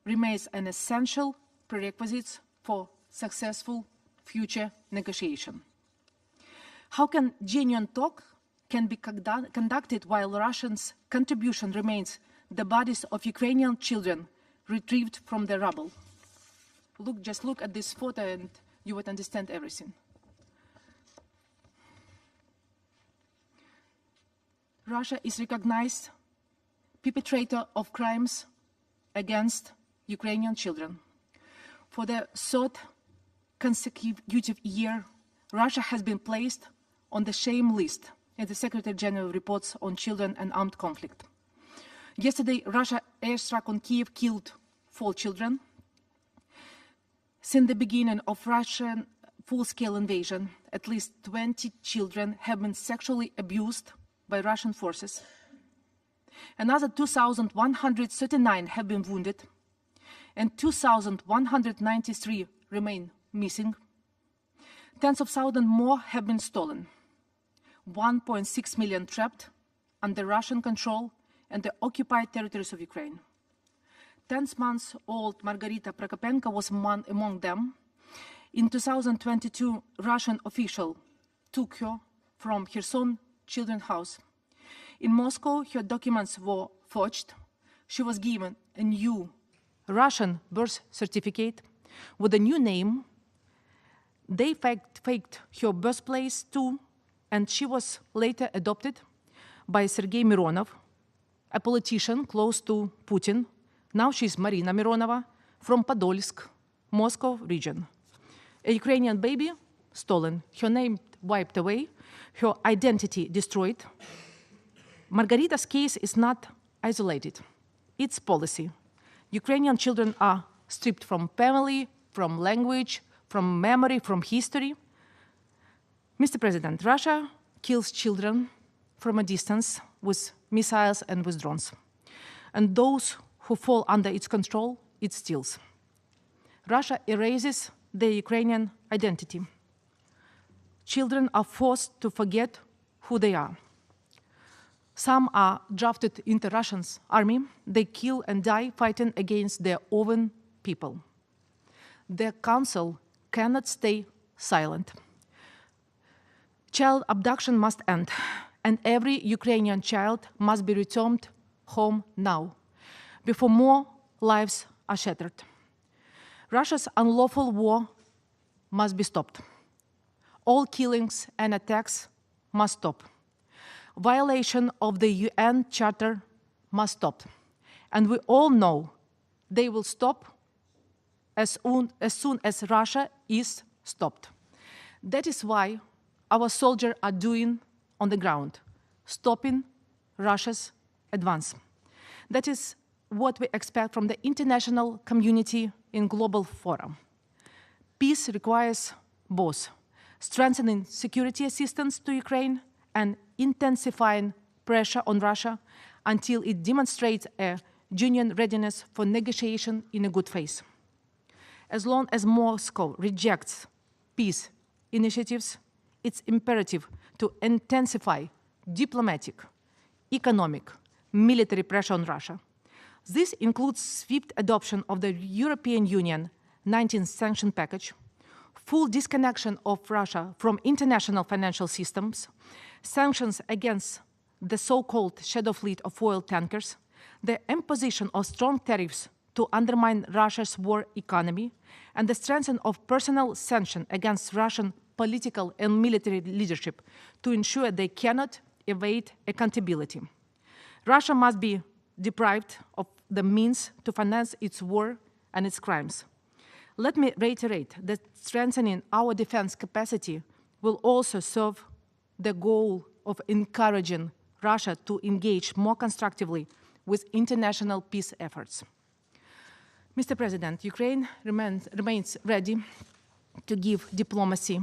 remains an essential prerequisite for successful future negotiation. How can genuine talk can be conducted while Russia's contribution remains the bodies of Ukrainian children retrieved from the rubble? Just look at this photo and you would understand everything. Russia is recognized perpetrator of crimes against Ukrainian children. For the third consecutive year, Russia has been placed on the shame list in the Secretary General reports on children and armed conflict. Yesterday, Russia airstruck on Kyiv killed 4 children. Since the beginning of Russian full-scale invasion, at least 20 children have been sexually abused by Russian forces. Another 2,139 have been wounded, and 2,193 remain missing. Tens of thousands more have been stolen. 1.6 million trapped under Russian control in the occupied territories of Ukraine. 10-month-old Margarita Prokopenko was among them. In 2022, Russian officials took her from Kherson Children's House. In Moscow, her documents were forged. She was given a new Russian birth certificate with a new name. They faked her birthplace too, and she was later adopted by Sergei Mironov, a politician close to Putin. Now she's Marina Mironova from Podolsk, Moscow region. A Ukrainian baby stolen, her name wiped away, her identity destroyed. Margarita's case is not isolated. It's policy. Ukrainian children are stripped from family, from language, from memory, from history. Mr. President, Russia kills children from a distance with missiles and with drones. And those who fall under its control, it steals. Russia erases their Ukrainian identity. Children are forced to forget who they are. Some are drafted into Russia's army. They kill and die fighting against their own people. Their council cannot stay silent. Child abduction must end, and every Ukrainian child must be returned home now, before more lives are shattered. Russia's unlawful war must be stopped. All killings and attacks must stop. Violation of the UN Charter must stop. And we all know they will stop as soon as Russia is stopped. That is why our soldiers are doing on the ground, stopping Russia's advance. That is what we expect from the international community in global forum. Peace requires both strengthening security assistance to Ukraine and intensifying pressure on Russia until it demonstrates a genuine readiness for negotiation in a good faith. As long as Moscow rejects peace initiatives, it's imperative to intensify diplomatic, economic, military pressure on Russia. This includes swift adoption of the European Union 19th sanction package, full disconnection of Russia from international financial systems, sanctions against the so-called shadow fleet of oil tankers, the imposition of strong tariffs to undermine Russia's war economy, and the strengthening of personal sanctions against Russian political and military leadership to ensure they cannot evade accountability. Russia must be deprived of the means to finance its war and its crimes. Let me reiterate that strengthening our defense capacity will also serve the goal of encouraging Russia to engage more constructively with international peace efforts. Mr. President, Ukraine remains ready to give diplomacy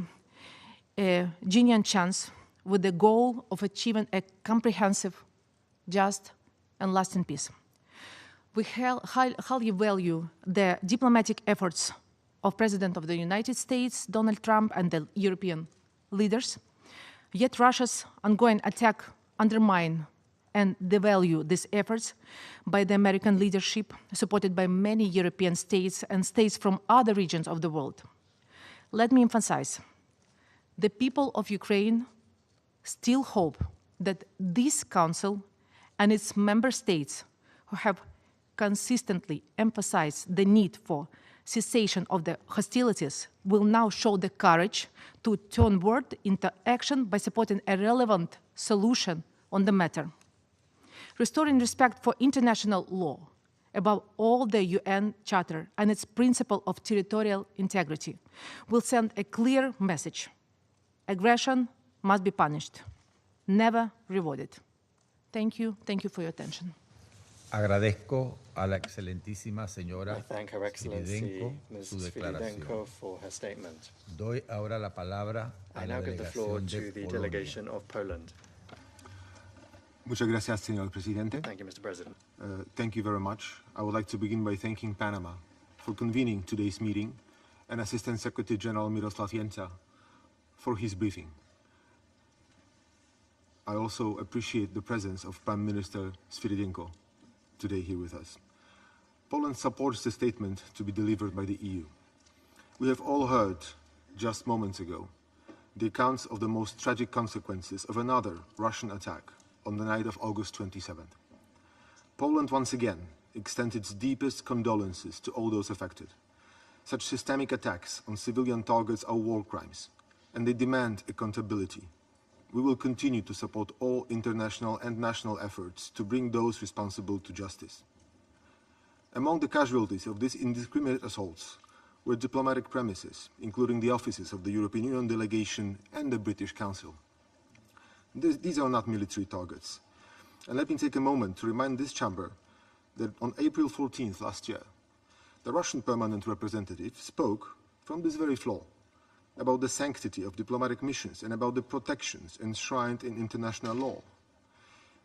a genuine chance with the goal of achieving a comprehensive, just, and lasting peace. We highly value the diplomatic efforts of President of the United States, Donald Trump, and the European leaders. Yet Russia's ongoing attack undermines and devalue these efforts by the American leadership, supported by many European states and states from other regions of the world. Let me emphasize, the people of Ukraine still hope that this Council and its member states, who have consistently emphasized the need for cessation of the hostilities, will now show the courage to turn word into action by supporting a relevant solution on the matter. Restoring respect for international law, above all the UN Charter and its principle of territorial integrity, will send a clear message. Aggression must be punished, never rewarded. Thank you for your attention. Agradezco a la excelentísima señora I thank Her Excellency Ms. Sviridенko for her statement. Doy ahora la palabra a la I now give the floor to the delegation of Poland. Muchas gracias, señor presidente. Thank you, Mr. President. Thank you very much. I would like to begin by thanking Panama for convening today's meeting and Assistant Secretary General Miroslav Jenca for his briefing. I also appreciate the presence of Prime Minister Sviridенko today here with us. Poland supports the statement to be delivered by the EU. We have all heard, just moments ago, the accounts of the most tragic consequences of another Russian attack on the night of August 27th. Poland once again extends its deepest condolences to all those affected. Such systemic attacks on civilian targets are war crimes, and they demand accountability. We will continue to support all international and national efforts to bring those responsible to justice. Among the casualties of these indiscriminate assaults were diplomatic premises, including the offices of the European Union delegation and the British Council. These are not military targets. And let me take a moment to remind this chamber that on April 14th last year, the Russian permanent representative spoke from this very floor about the sanctity of diplomatic missions and about the protections enshrined in international law.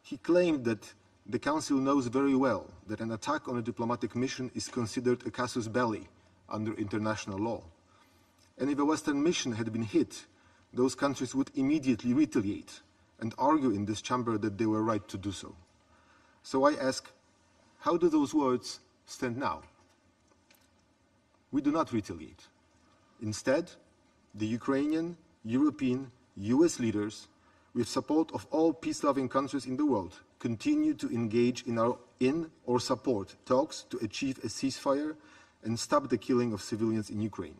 He claimed that the Council knows very well that an attack on a diplomatic mission is considered a casus belli under international law. And if a Western mission had been hit, those countries would immediately retaliate and argue in this chamber that they were right to do so. So I ask, how do those words stand now? We do not retaliate. Instead, the Ukrainian, European, US leaders, with support of all peace-loving countries in the world, continue to engage in or support talks to achieve a ceasefire and stop the killing of civilians in Ukraine.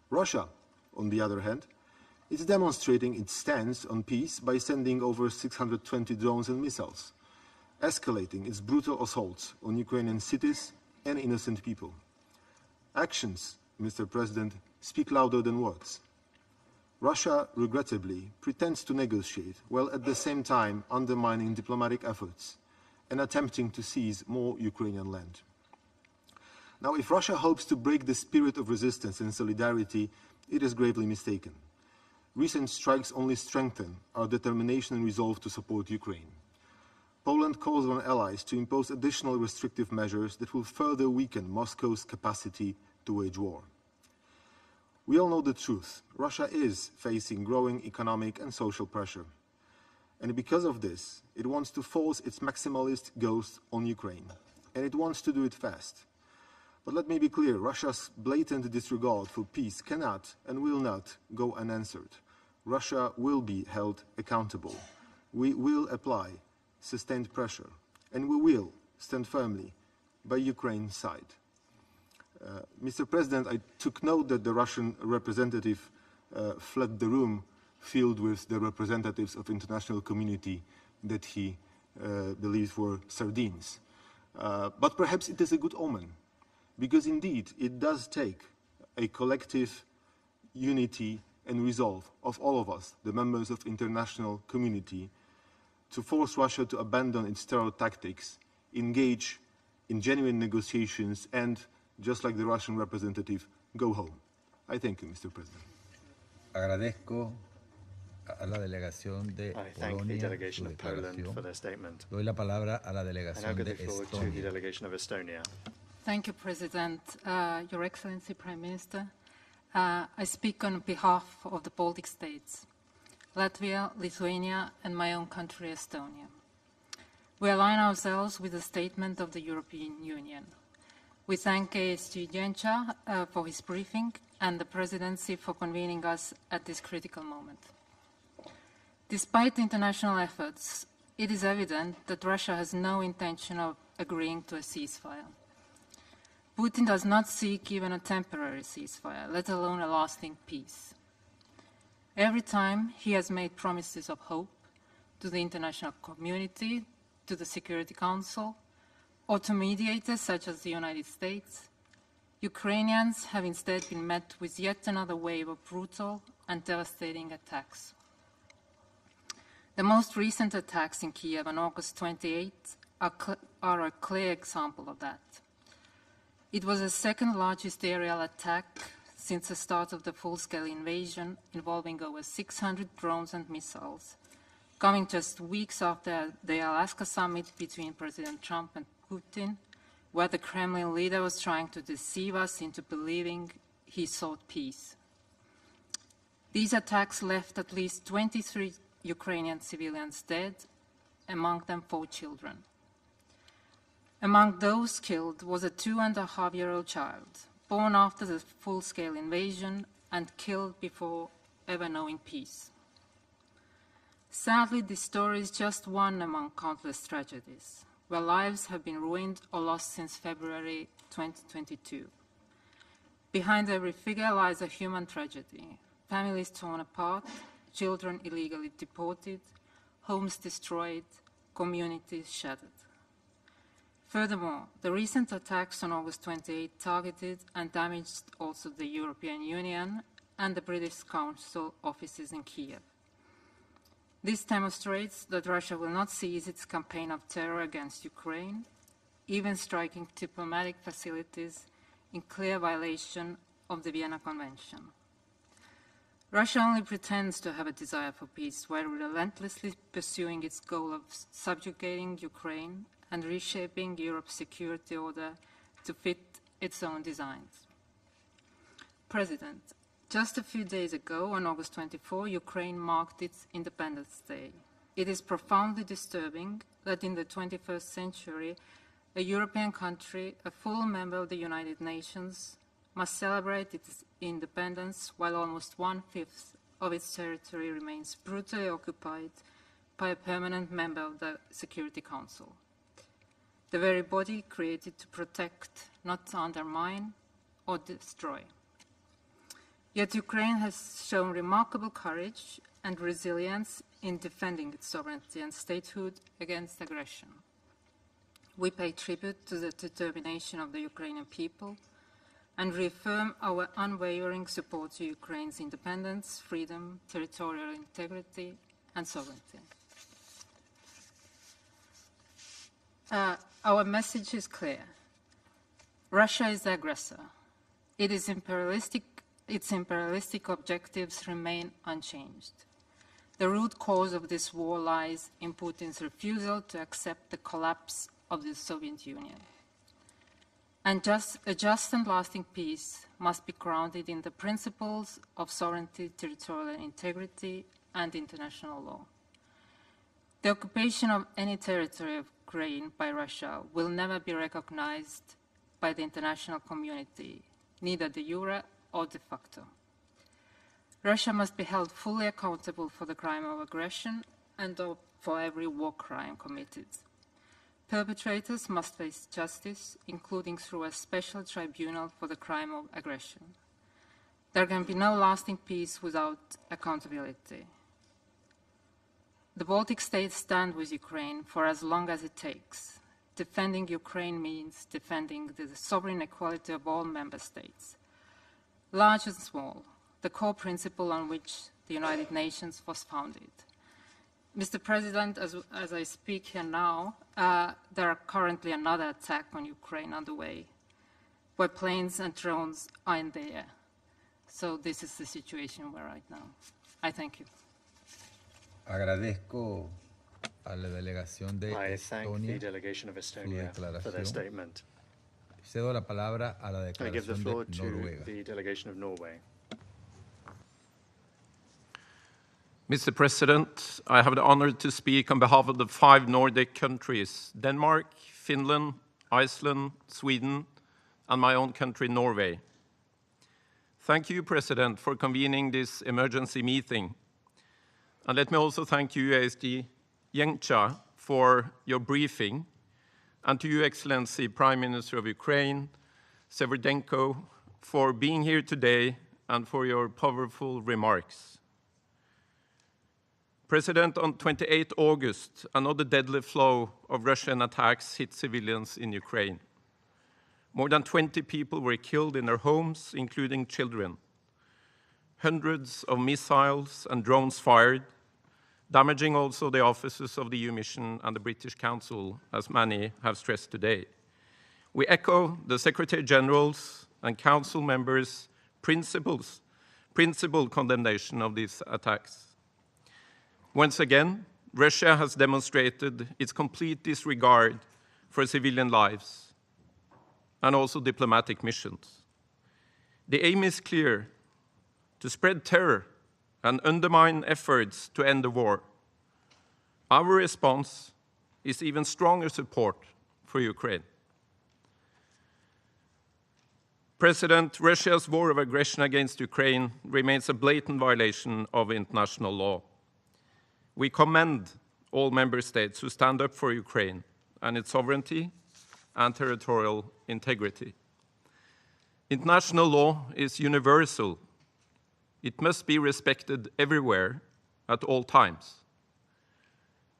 Russia, on the other hand, is demonstrating its stance on peace by sending over 620 drones and missiles, escalating its brutal assaults on Ukrainian cities and innocent people. Actions, Mr. President, speak louder than words. Russia, regrettably, pretends to negotiate, while at the same time undermining diplomatic efforts and attempting to seize more Ukrainian land. Now, if Russia hopes to break the spirit of resistance and solidarity, it is gravely mistaken. Recent strikes only strengthen our determination and resolve to support Ukraine. Poland calls on allies to impose additional restrictive measures that will further weaken Moscow's capacity to wage war. We all know the truth. Russia is facing growing economic and social pressure. And because of this, it wants to force its maximalist goals on Ukraine. And it wants to do it fast. But let me be clear, Russia's blatant disregard for peace cannot and will not go unanswered. Russia will be held accountable. We will apply sustained pressure, and we will stand firmly by Ukraine's side. Mr. President, I took note that the Russian representative fled the room filled with the representatives of international community that he believes were sardines. But perhaps it is a good omen, because indeed it does take a collective unity and resolve of all of us, the members of international community, to force Russia to abandon its terror tactics, engage in genuine negotiations, and, just like the Russian representative, go home. I thank you, Mr. President. Agradezco a la delegación de I thank the Polonia delegation su of Poland declaración. for their statement. Doy la palabra a la I now delegación give de the floor to the Estonia. delegation of Estonia. Thank you, President. Your Excellency, Prime Minister, I speak on behalf of the Baltic states, Latvia, Lithuania, and my own country, Estonia. We align ourselves with the statement of the European Union. We thank ASG Gencha for his briefing and the Presidency for convening us at this critical moment. Despite international efforts, it is evident that Russia has no intention of agreeing to a ceasefire. Putin does not seek even a temporary ceasefire, let alone a lasting peace. Every time he has made promises of hope to the international community, to the Security Council, or to mediators such as the United States, Ukrainians have instead been met with yet another wave of brutal and devastating attacks. The most recent attacks in Kyiv on August 28 are a clear example of that. It was the second largest aerial attack since the start of the full-scale invasion, involving over 600 drones and missiles, coming just weeks after the Alaska summit between President Trump and Putin, where the Kremlin leader was trying to deceive us into believing he sought peace. These attacks left at least 23 Ukrainian civilians dead, among them 4 children. Among those killed was a 2.5-year-old child, born after the full-scale invasion and killed before ever knowing peace. Sadly, this story is just one among countless tragedies, where lives have been ruined or lost since February 2022. Behind every figure lies a human tragedy: families torn apart, children illegally deported, homes destroyed, communities shattered. Furthermore, the recent attacks on August 28 targeted and damaged also the European Union and the British Council offices in Kyiv. This demonstrates that Russia will not cease its campaign of terror against Ukraine, even striking diplomatic facilities in clear violation of the Vienna Convention. Russia only pretends to have a desire for peace while relentlessly pursuing its goal of subjugating Ukraine and reshaping Europe's security order to fit its own designs. President, just a few days ago, on August 24, Ukraine marked its Independence Day. It is profoundly disturbing that in the 21st century, a European country, a full member of the United Nations, must celebrate its independence while almost 1/5 of its territory remains brutally occupied by a permanent member of the Security Council, the very body created to protect, not to undermine or destroy. Yet Ukraine has shown remarkable courage and resilience in defending its sovereignty and statehood against aggression. We pay tribute to the determination of the Ukrainian people and reaffirm our unwavering support to Ukraine's independence, freedom, territorial integrity, and sovereignty. Our message is clear. Russia is the aggressor. Its imperialistic objectives remain unchanged. The root cause of this war lies in Putin's refusal to accept the collapse of the Soviet Union. And a just and lasting peace must be grounded in the principles of sovereignty, territorial integrity, and international law. The occupation of any territory of Ukraine by Russia will never be recognized by the international community, neither de jure or de facto. Russia must be held fully accountable for the crime of aggression and for every war crime committed. Perpetrators must face justice, including through a special tribunal for the crime of aggression. There can be no lasting peace without accountability. The Baltic states stand with Ukraine for as long as it takes. Defending Ukraine means defending the sovereign equality of all member states, large and small, the core principle on which the United Nations was founded. Mr. President, as I speak here now, there are currently another attack on Ukraine underway, where planes and drones are in the air. So this is the situation we're right now. I thank you. Agradezco a la delegación de I thank Estonia the delegation of Estonia for their statement. Cedo la palabra a la I give the declaración floor de to Noruega. the delegation of Norway. Mr. President, I have the honor to speak on behalf of the 5 Nordic countries, Denmark, Finland, Iceland, Sweden, and my own country, Norway. Thank you, President, for convening this emergency meeting. And let me also thank you, ASG Yencha, for your briefing, and to you, Excellency, Prime Minister of Ukraine, Severdenko, for being here today and for your powerful remarks. President, on 28 August, another deadly flow of Russian attacks hit civilians in Ukraine. More than 20 people were killed in their homes, including children. Hundreds of missiles and drones fired, damaging also the offices of the EU mission and the British Council, as many have stressed today. We echo the Secretary General's and Council members' principled condemnation of these attacks. Once again, Russia has demonstrated its complete disregard for civilian lives and also diplomatic missions. The aim is clear: to spread terror and undermine efforts to end the war. Our response is even stronger support for Ukraine. President, Russia's war of aggression against Ukraine remains a blatant violation of international law. We commend all member states who stand up for Ukraine and its sovereignty and territorial integrity. International law is universal. It must be respected everywhere, at all times.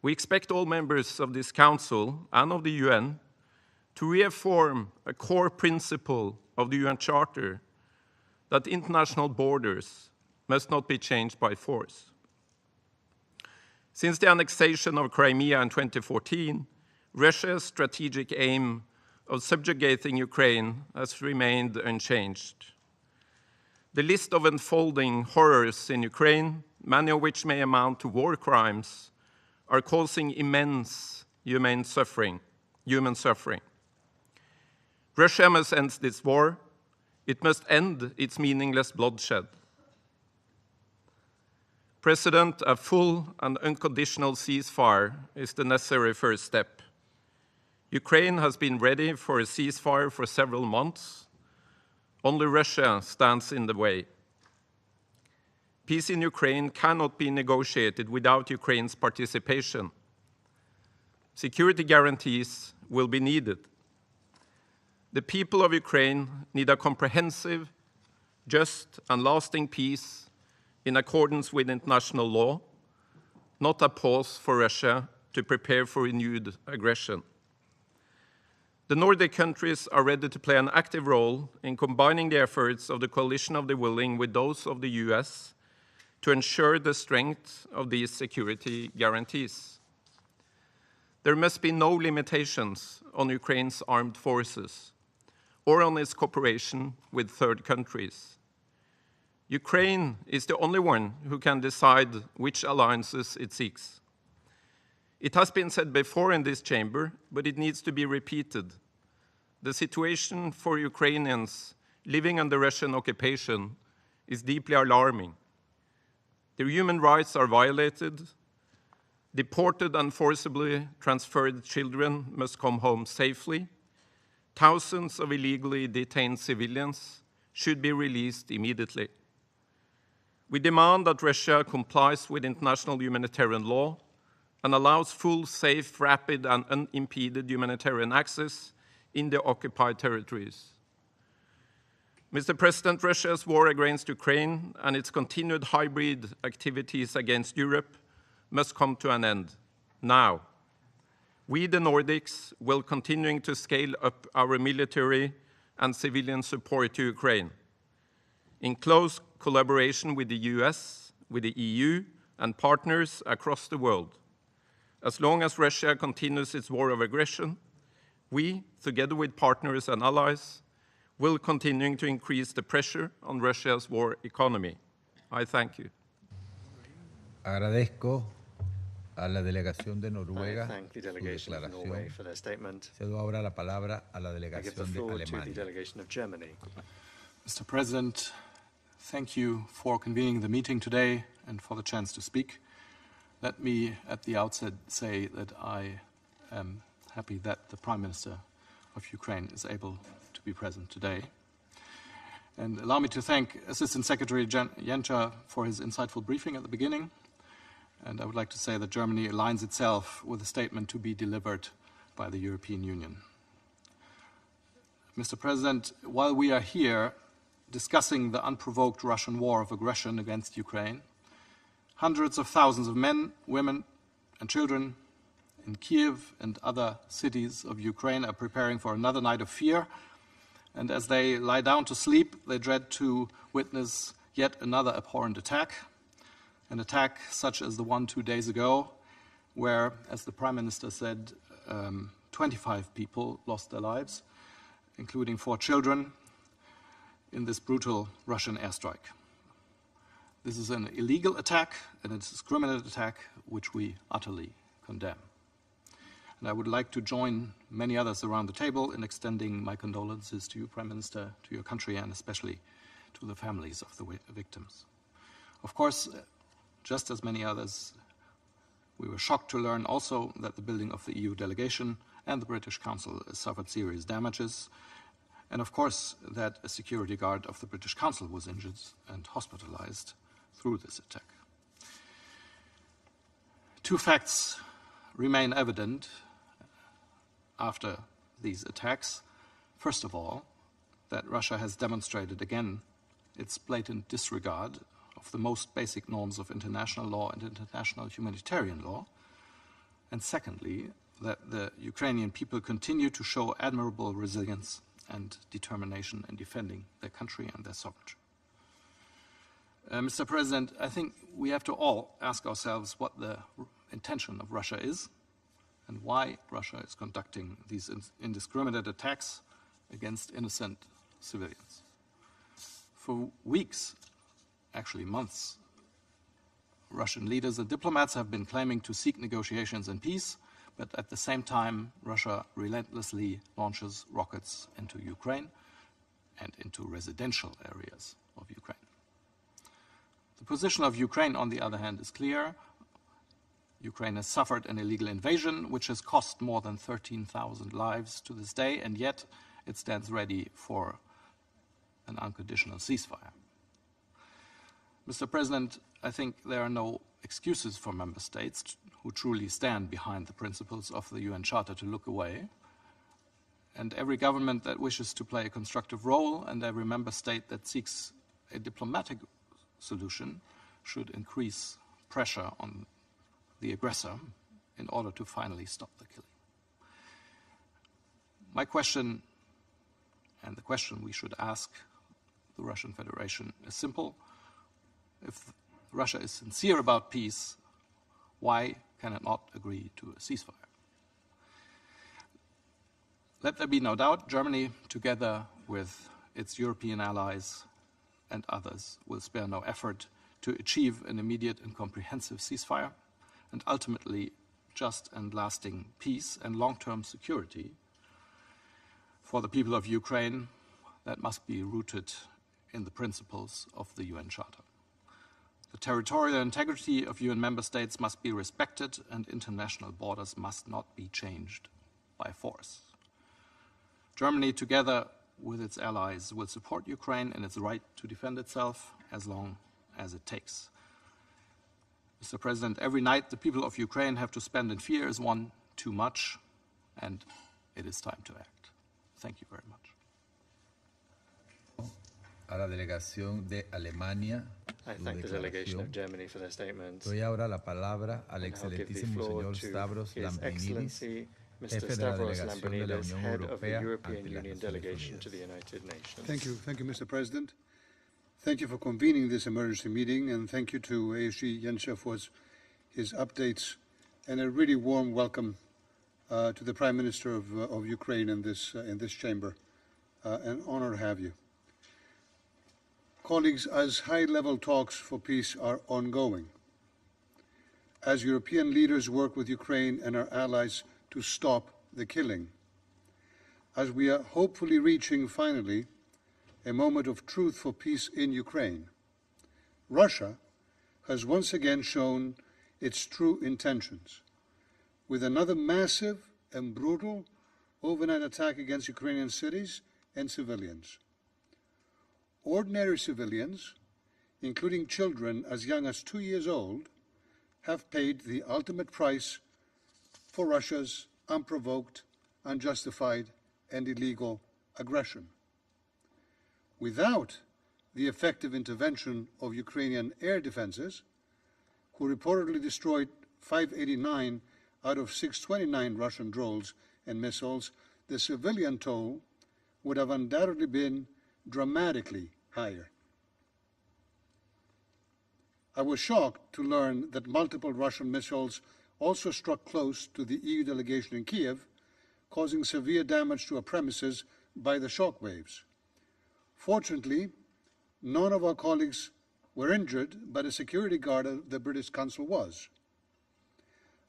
We expect all members of this Council and of the UN to reaffirm a core principle of the UN Charter that international borders must not be changed by force. Since the annexation of Crimea in 2014, Russia's strategic aim of subjugating Ukraine has remained unchanged. The list of unfolding horrors in Ukraine, many of which may amount to war crimes, are causing immense human suffering. Russia must end this war. It must end its meaningless bloodshed. President, a full and unconditional ceasefire is the necessary first step. Ukraine has been ready for a ceasefire for several months. Only Russia stands in the way. Peace in Ukraine cannot be negotiated without Ukraine's participation. Security guarantees will be needed. The people of Ukraine need a comprehensive, just, and lasting peace in accordance with international law, not a pause for Russia to prepare for renewed aggression. The Nordic countries are ready to play an active role in combining the efforts of the coalition of the willing with those of the US to ensure the strength of these security guarantees. There must be no limitations on Ukraine's armed forces or on its cooperation with third countries. Ukraine is the only one who can decide which alliances it seeks. It has been said before in this chamber, but it needs to be repeated. The situation for Ukrainians living under Russian occupation is deeply alarming. Their human rights are violated, Deported and forcibly transferred children must come home safely. Thousands of illegally detained civilians should be released immediately. We demand that Russia complies with international humanitarian law and allows full, safe, rapid, and unimpeded humanitarian access in the occupied territories. Mr. President, Russia's war against Ukraine and its continued hybrid activities against Europe must come to an end now. We, the Nordics, will continue to scale up our military and civilian support to Ukraine in close collaboration with the US, with the EU, and partners across the world. As long as Russia continues its war of aggression, we, together with partners and allies, will continue to increase the pressure on Russia's war economy. I thank you. Agradezco a la delegación de Noruega I thank the delegation of Norway for their statement. Cedo ahora la palabra a la I give the delegación de floor to the Alemania. delegation of Germany. Mr. President, thank you for convening the meeting today and for the chance to speak. Let me at the outset say that I am happy that the Prime Minister of Ukraine is able to be present today. And allow me to thank Assistant Secretary Jenča for his insightful briefing at the beginning. And I would like to say that Germany aligns itself with a statement to be delivered by the European Union. Mr. President, while we are here discussing the unprovoked Russian war of aggression against Ukraine, hundreds of thousands of men, women, and children in Kyiv and other cities of Ukraine are preparing for another night of fear. And as they lie down to sleep, they dread to witness yet another abhorrent attack. An attack such as the one 2 days ago, where, as the Prime Minister said, 25 people lost their lives, including 4 children, in this brutal Russian airstrike. This is an illegal attack and a discriminatory attack which we utterly condemn. And I would like to join many others around the table in extending my condolences to you, Prime Minister, to your country, and especially to the families of the victims. Of course, just as many others, we were shocked to learn also that the building of the EU delegation and the British Council suffered serious damages, and of course that a security guard of the British Council was injured and hospitalized through this attack. 2 facts remain evident after these attacks. First of all, that Russia has demonstrated again its blatant disregard of the most basic norms of international law and international humanitarian law. And secondly, that the Ukrainian people continue to show admirable resilience and determination in defending their country and their sovereignty. Mr. President, I think we have to all ask ourselves what the intention of Russia is and why Russia is conducting these indiscriminate attacks against innocent civilians. For weeks, actually months, Russian leaders and diplomats have been claiming to seek negotiations and peace, but at the same time, Russia relentlessly launches rockets into Ukraine and into residential areas of Ukraine. The position of Ukraine, on the other hand, is clear. Ukraine has suffered an illegal invasion, which has cost more than 13,000 lives to this day, and yet it stands ready for an unconditional ceasefire. Mr. President, I think there are no excuses for member states who truly stand behind the principles of the UN Charter to look away. And every government that wishes to play a constructive role and every member state that seeks a diplomatic solution should increase pressure on the aggressor in order to finally stop the killing. My question, and the question we should ask the Russian Federation, is simple. If Russia is sincere about peace, why can it not agree to a ceasefire? Let there be no doubt, Germany, together with its European allies and others, will spare no effort to achieve an immediate and comprehensive ceasefire and ultimately just and lasting peace and long-term security for the people of Ukraine that must be rooted in the principles of the UN Charter. The territorial integrity of UN member states must be respected, and international borders must not be changed by force. Germany, together with its allies, will support Ukraine in its right to defend itself as long as it takes. Mr. President, every night the people of Ukraine have to spend in fear is one too much, and it is time to act. Thank you very much. A la delegación de Alemania. I thank the delegation of Germany for their statement. Doy ahora la palabra al excelentísimo señor Stavros Lambrinidis, Mr. Stavros Lambrinidis, head of the European Union delegation to the United Nations. Thank you, Mr. President. Thank you for convening this emergency meeting, and thank you to ASG Jenscha for his updates, and a really warm welcome to the Prime Minister of Ukraine in this chamber. An honor to have you. Colleagues, as high-level talks for peace are ongoing, as European leaders work with Ukraine and our allies to stop the killing, as we are hopefully reaching finally a moment of truth for peace in Ukraine, Russia has once again shown its true intentions with another massive and brutal overnight attack against Ukrainian cities and civilians. Ordinary civilians, including children as young as 2 years old, have paid the ultimate price for Russia's unprovoked, unjustified, and illegal aggression. Without the effective intervention of Ukrainian air defenses, who reportedly destroyed 589 out of 629 Russian drones and missiles, the civilian toll would have undoubtedly been dramatically higher. I was shocked to learn that multiple Russian missiles also struck close to the EU delegation in Kyiv, causing severe damage to our premises by the shock waves. Fortunately, none of our colleagues were injured, but a security guard at the British Consul was.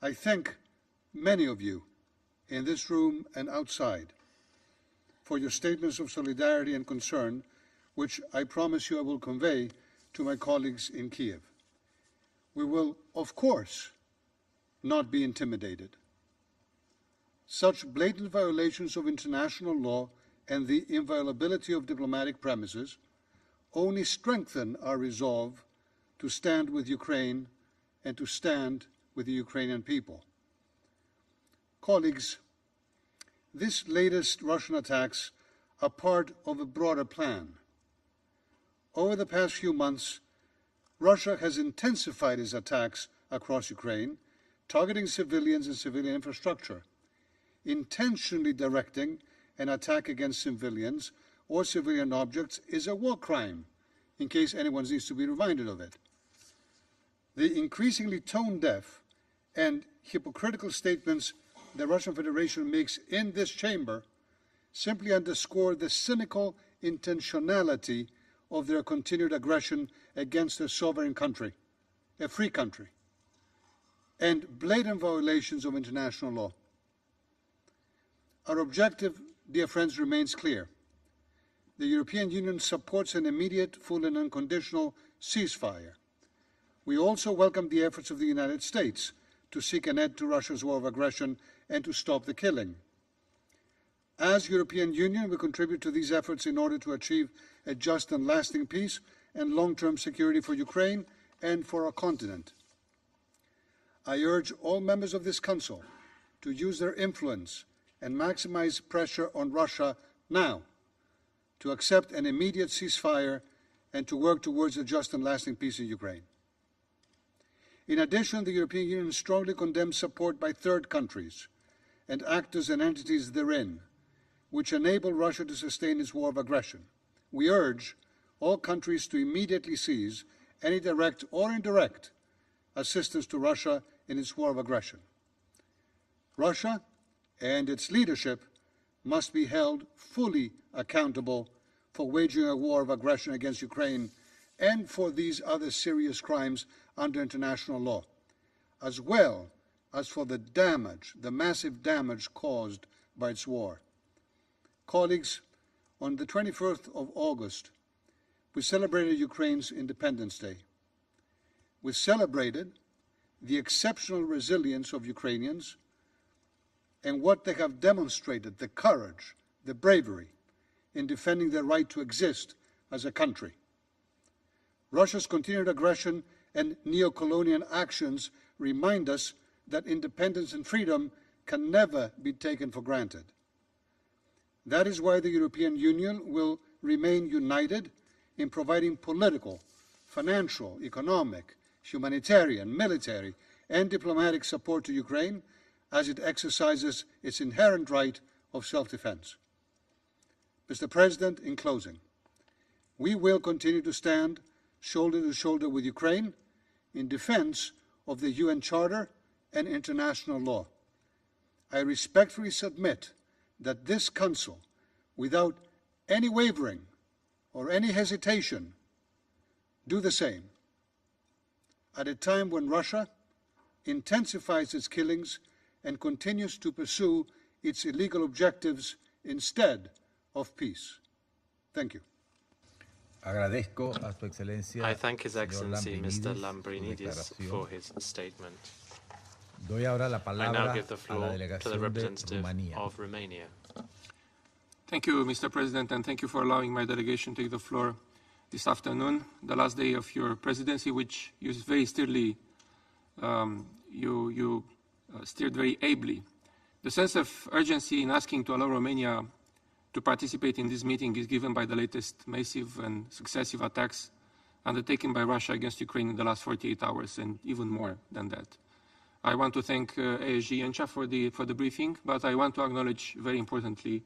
I thank many of you in this room and outside for your statements of solidarity and concern, which I promise you I will convey to my colleagues in Kyiv. We will, of course, not be intimidated. Such blatant violations of international law and the inviolability of diplomatic premises only strengthen our resolve to stand with Ukraine and to stand with the Ukrainian people. Colleagues, these latest Russian attacks are part of a broader plan. Over the past few months, Russia has intensified its attacks across Ukraine, targeting civilians and civilian infrastructure, intentionally directing an attack against civilians or civilian objects is a war crime, in case anyone needs to be reminded of it. The increasingly tone-deaf and hypocritical statements the Russian Federation makes in this chamber simply underscore the cynical intentionality of their continued aggression against a sovereign country, a free country, and blatant violations of international law. Our objective, dear friends, remains clear. The European Union supports an immediate, full and unconditional ceasefire. We also welcome the efforts of the United States to seek an end to Russia's war of aggression and to stop the killing. As European Union, we contribute to these efforts in order to achieve a just and lasting peace and long-term security for Ukraine and for our continent. I urge all members of this Council to use their influence and maximize pressure on Russia now to accept an immediate ceasefire and to work towards a just and lasting peace in Ukraine. In addition, the European Union strongly condemns support by third countries and actors and entities therein, which enable Russia to sustain its war of aggression. We urge all countries to immediately cease any direct or indirect assistance to Russia in its war of aggression. Russia and its leadership must be held fully accountable for waging a war of aggression against Ukraine and for these other serious crimes under international law, as well as for the damage, the massive damage caused by its war. Colleagues, on the 21st of August, we celebrated Ukraine's Independence Day. we celebrated the exceptional resilience of Ukrainians and what they have demonstrated, the courage, the bravery in defending their right to exist as a country. Russia's continued aggression and neo-colonial actions remind us that independence and freedom can never be taken for granted. That is why the European Union will remain united in providing political, financial, economic, humanitarian, military, and diplomatic support to Ukraine as it exercises its inherent right of self-defense. Mr. President, in closing, we will continue to stand shoulder to shoulder with Ukraine in defense of the UN Charter and international law. I respectfully submit that this Council, without any wavering or any hesitation, do the same. At a time when Russia intensifies its killings and continues to pursue its illegal objectives instead of peace. Thank you. I thank His Excellency Mr. Lambrinidis for his statement. I now give the floor to the representative of Romania. Thank you, Mr. President, and thank you for allowing my delegation to take the floor this afternoon, the last day of your presidency, which you very steered very ably. The sense of urgency in asking to allow Romania to participate in this meeting is given by the latest massive and successive attacks undertaken by Russia against Ukraine in the last 48 hours, and even more than that. I want to thank ASG Yencha for the briefing, but I want to acknowledge very importantly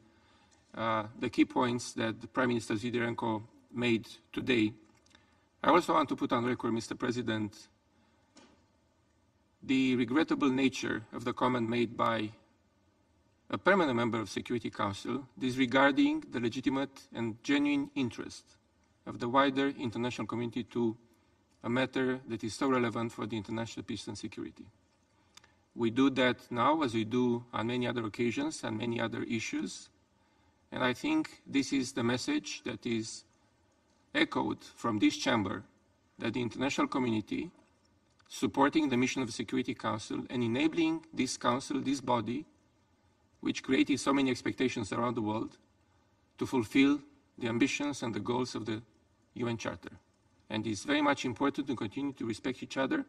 the key points that the Prime Minister Zviderenko made today. I also want to put on record, Mr. President, the regrettable nature of the comment made by a permanent member of Security Council disregarding the legitimate and genuine interest of the wider international community to a matter that is so relevant for the international peace and security. We do that now, as we do on many other occasions and many other issues, and I think this is the message that is echoed from this chamber, that the international community, supporting the mission of the Security Council and enabling this council, this body, which created so many expectations around the world, to fulfill the ambitions and the goals of the UN Charter. And it's very much important to continue to respect each other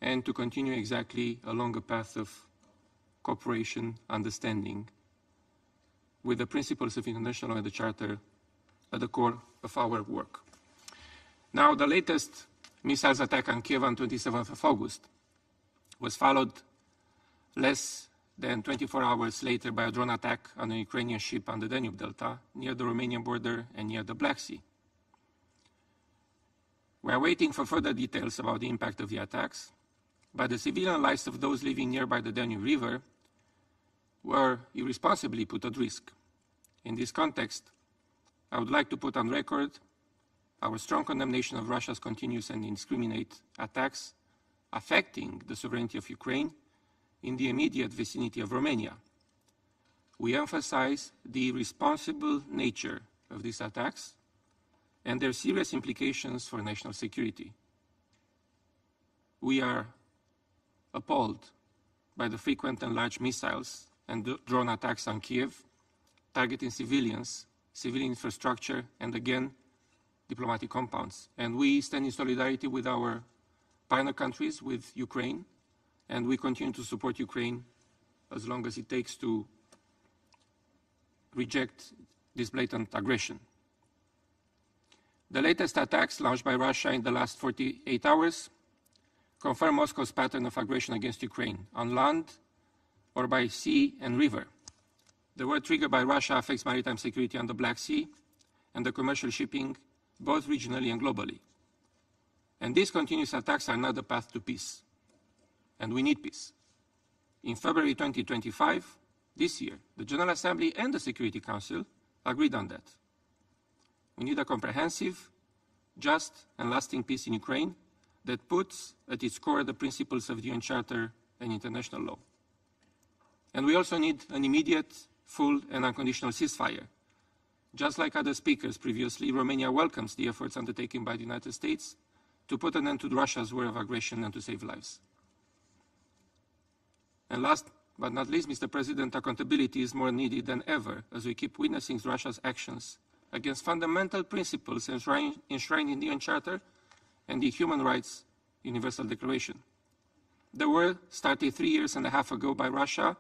and to continue exactly along a path of cooperation, understanding, with the principles of international law and the Charter at the core of our work. Now, the latest missiles attack on Kyiv on 27th of August was followed less than 24 hours later by a drone attack on a Ukrainian ship on the Danube Delta near the Romanian border and near the Black Sea. We are waiting for further details about the impact of the attacks, but the civilian lives of those living nearby the Danube River were irresponsibly put at risk. In this context, I would like to put on record our strong condemnation of Russia's continuous and indiscriminate attacks affecting the sovereignty of Ukraine in the immediate vicinity of Romania. We emphasize the irresponsible nature of these attacks and their serious implications for national security. We are appalled by the frequent and large missiles and drone attacks on Kyiv, targeting civilians, civilian infrastructure, and again, diplomatic compounds. And we stand in solidarity with our partner countries, with Ukraine, and we continue to support Ukraine as long as it takes to reject this blatant aggression. The latest attacks launched by Russia in the last 48 hours confirm Moscow's pattern of aggression against Ukraine, on land or by sea and river. The war triggered by Russia affects maritime security on the Black Sea and the commercial shipping, both regionally and globally. And these continuous attacks are not the path to peace. And we need peace. In February 2025, this year, the General Assembly and the Security Council agreed on that. We need a comprehensive, just, and lasting peace in Ukraine that puts at its core the principles of the UN Charter and international law. And we also need an immediate, full, and unconditional ceasefire. Just like other speakers previously, Romania welcomes the efforts undertaken by the United States to put an end to Russia's war of aggression and to save lives. And last but not least, Mr. President, accountability is more needed than ever as we keep witnessing Russia's actions against fundamental principles enshrined in the UN Charter and the Human Rights Universal Declaration. The war started 3.5 years ago by Russia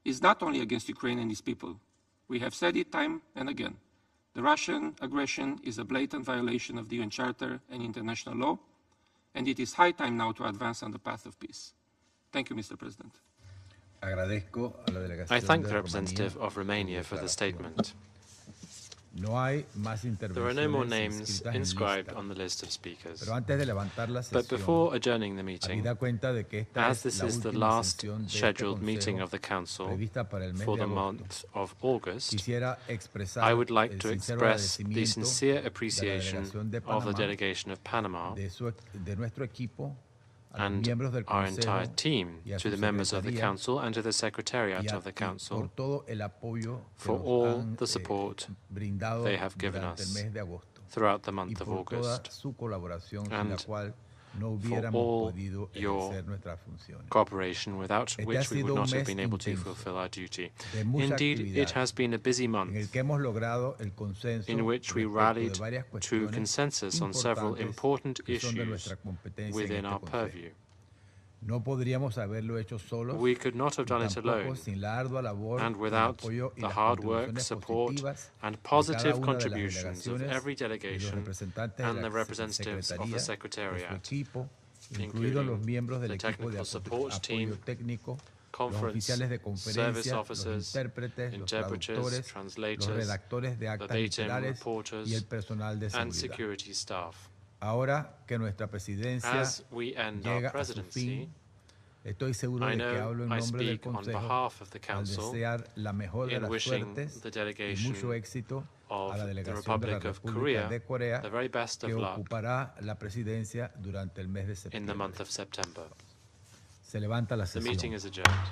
is not only against Ukraine and its people. We have said it time and again. The Russian aggression is a blatant violation of the UN Charter and international law, and it is high time now to advance on the path of peace. Thank you, Mr. President. I thank the representative of Romania for the statement. There are no more names inscribed on the list of speakers. But before adjourning the meeting, as this is the last scheduled meeting of the Council for the month of August, I would like to express the sincere appreciation of the delegation of Panama and our entire team, to the members of the Council and to the Secretariat of the Council for all the support they have given us throughout the month of August, and for all your cooperation, without which we would not have been able to fulfill our duty. Indeed, it has been a busy month in which we rallied to consensus on several important issues within our purview. We could not have done it alone, and without the hard work, support, and positive contributions of every delegation and the representatives of the Secretariat, including the technical support team, conference, service officers, interpreters, translators, verbatim reporters, and security staff. As we end our presidency, I know I speak on behalf of the Council in wishing the delegation of the Republic of Korea the very best of luck in the month of September. The meeting is adjourned.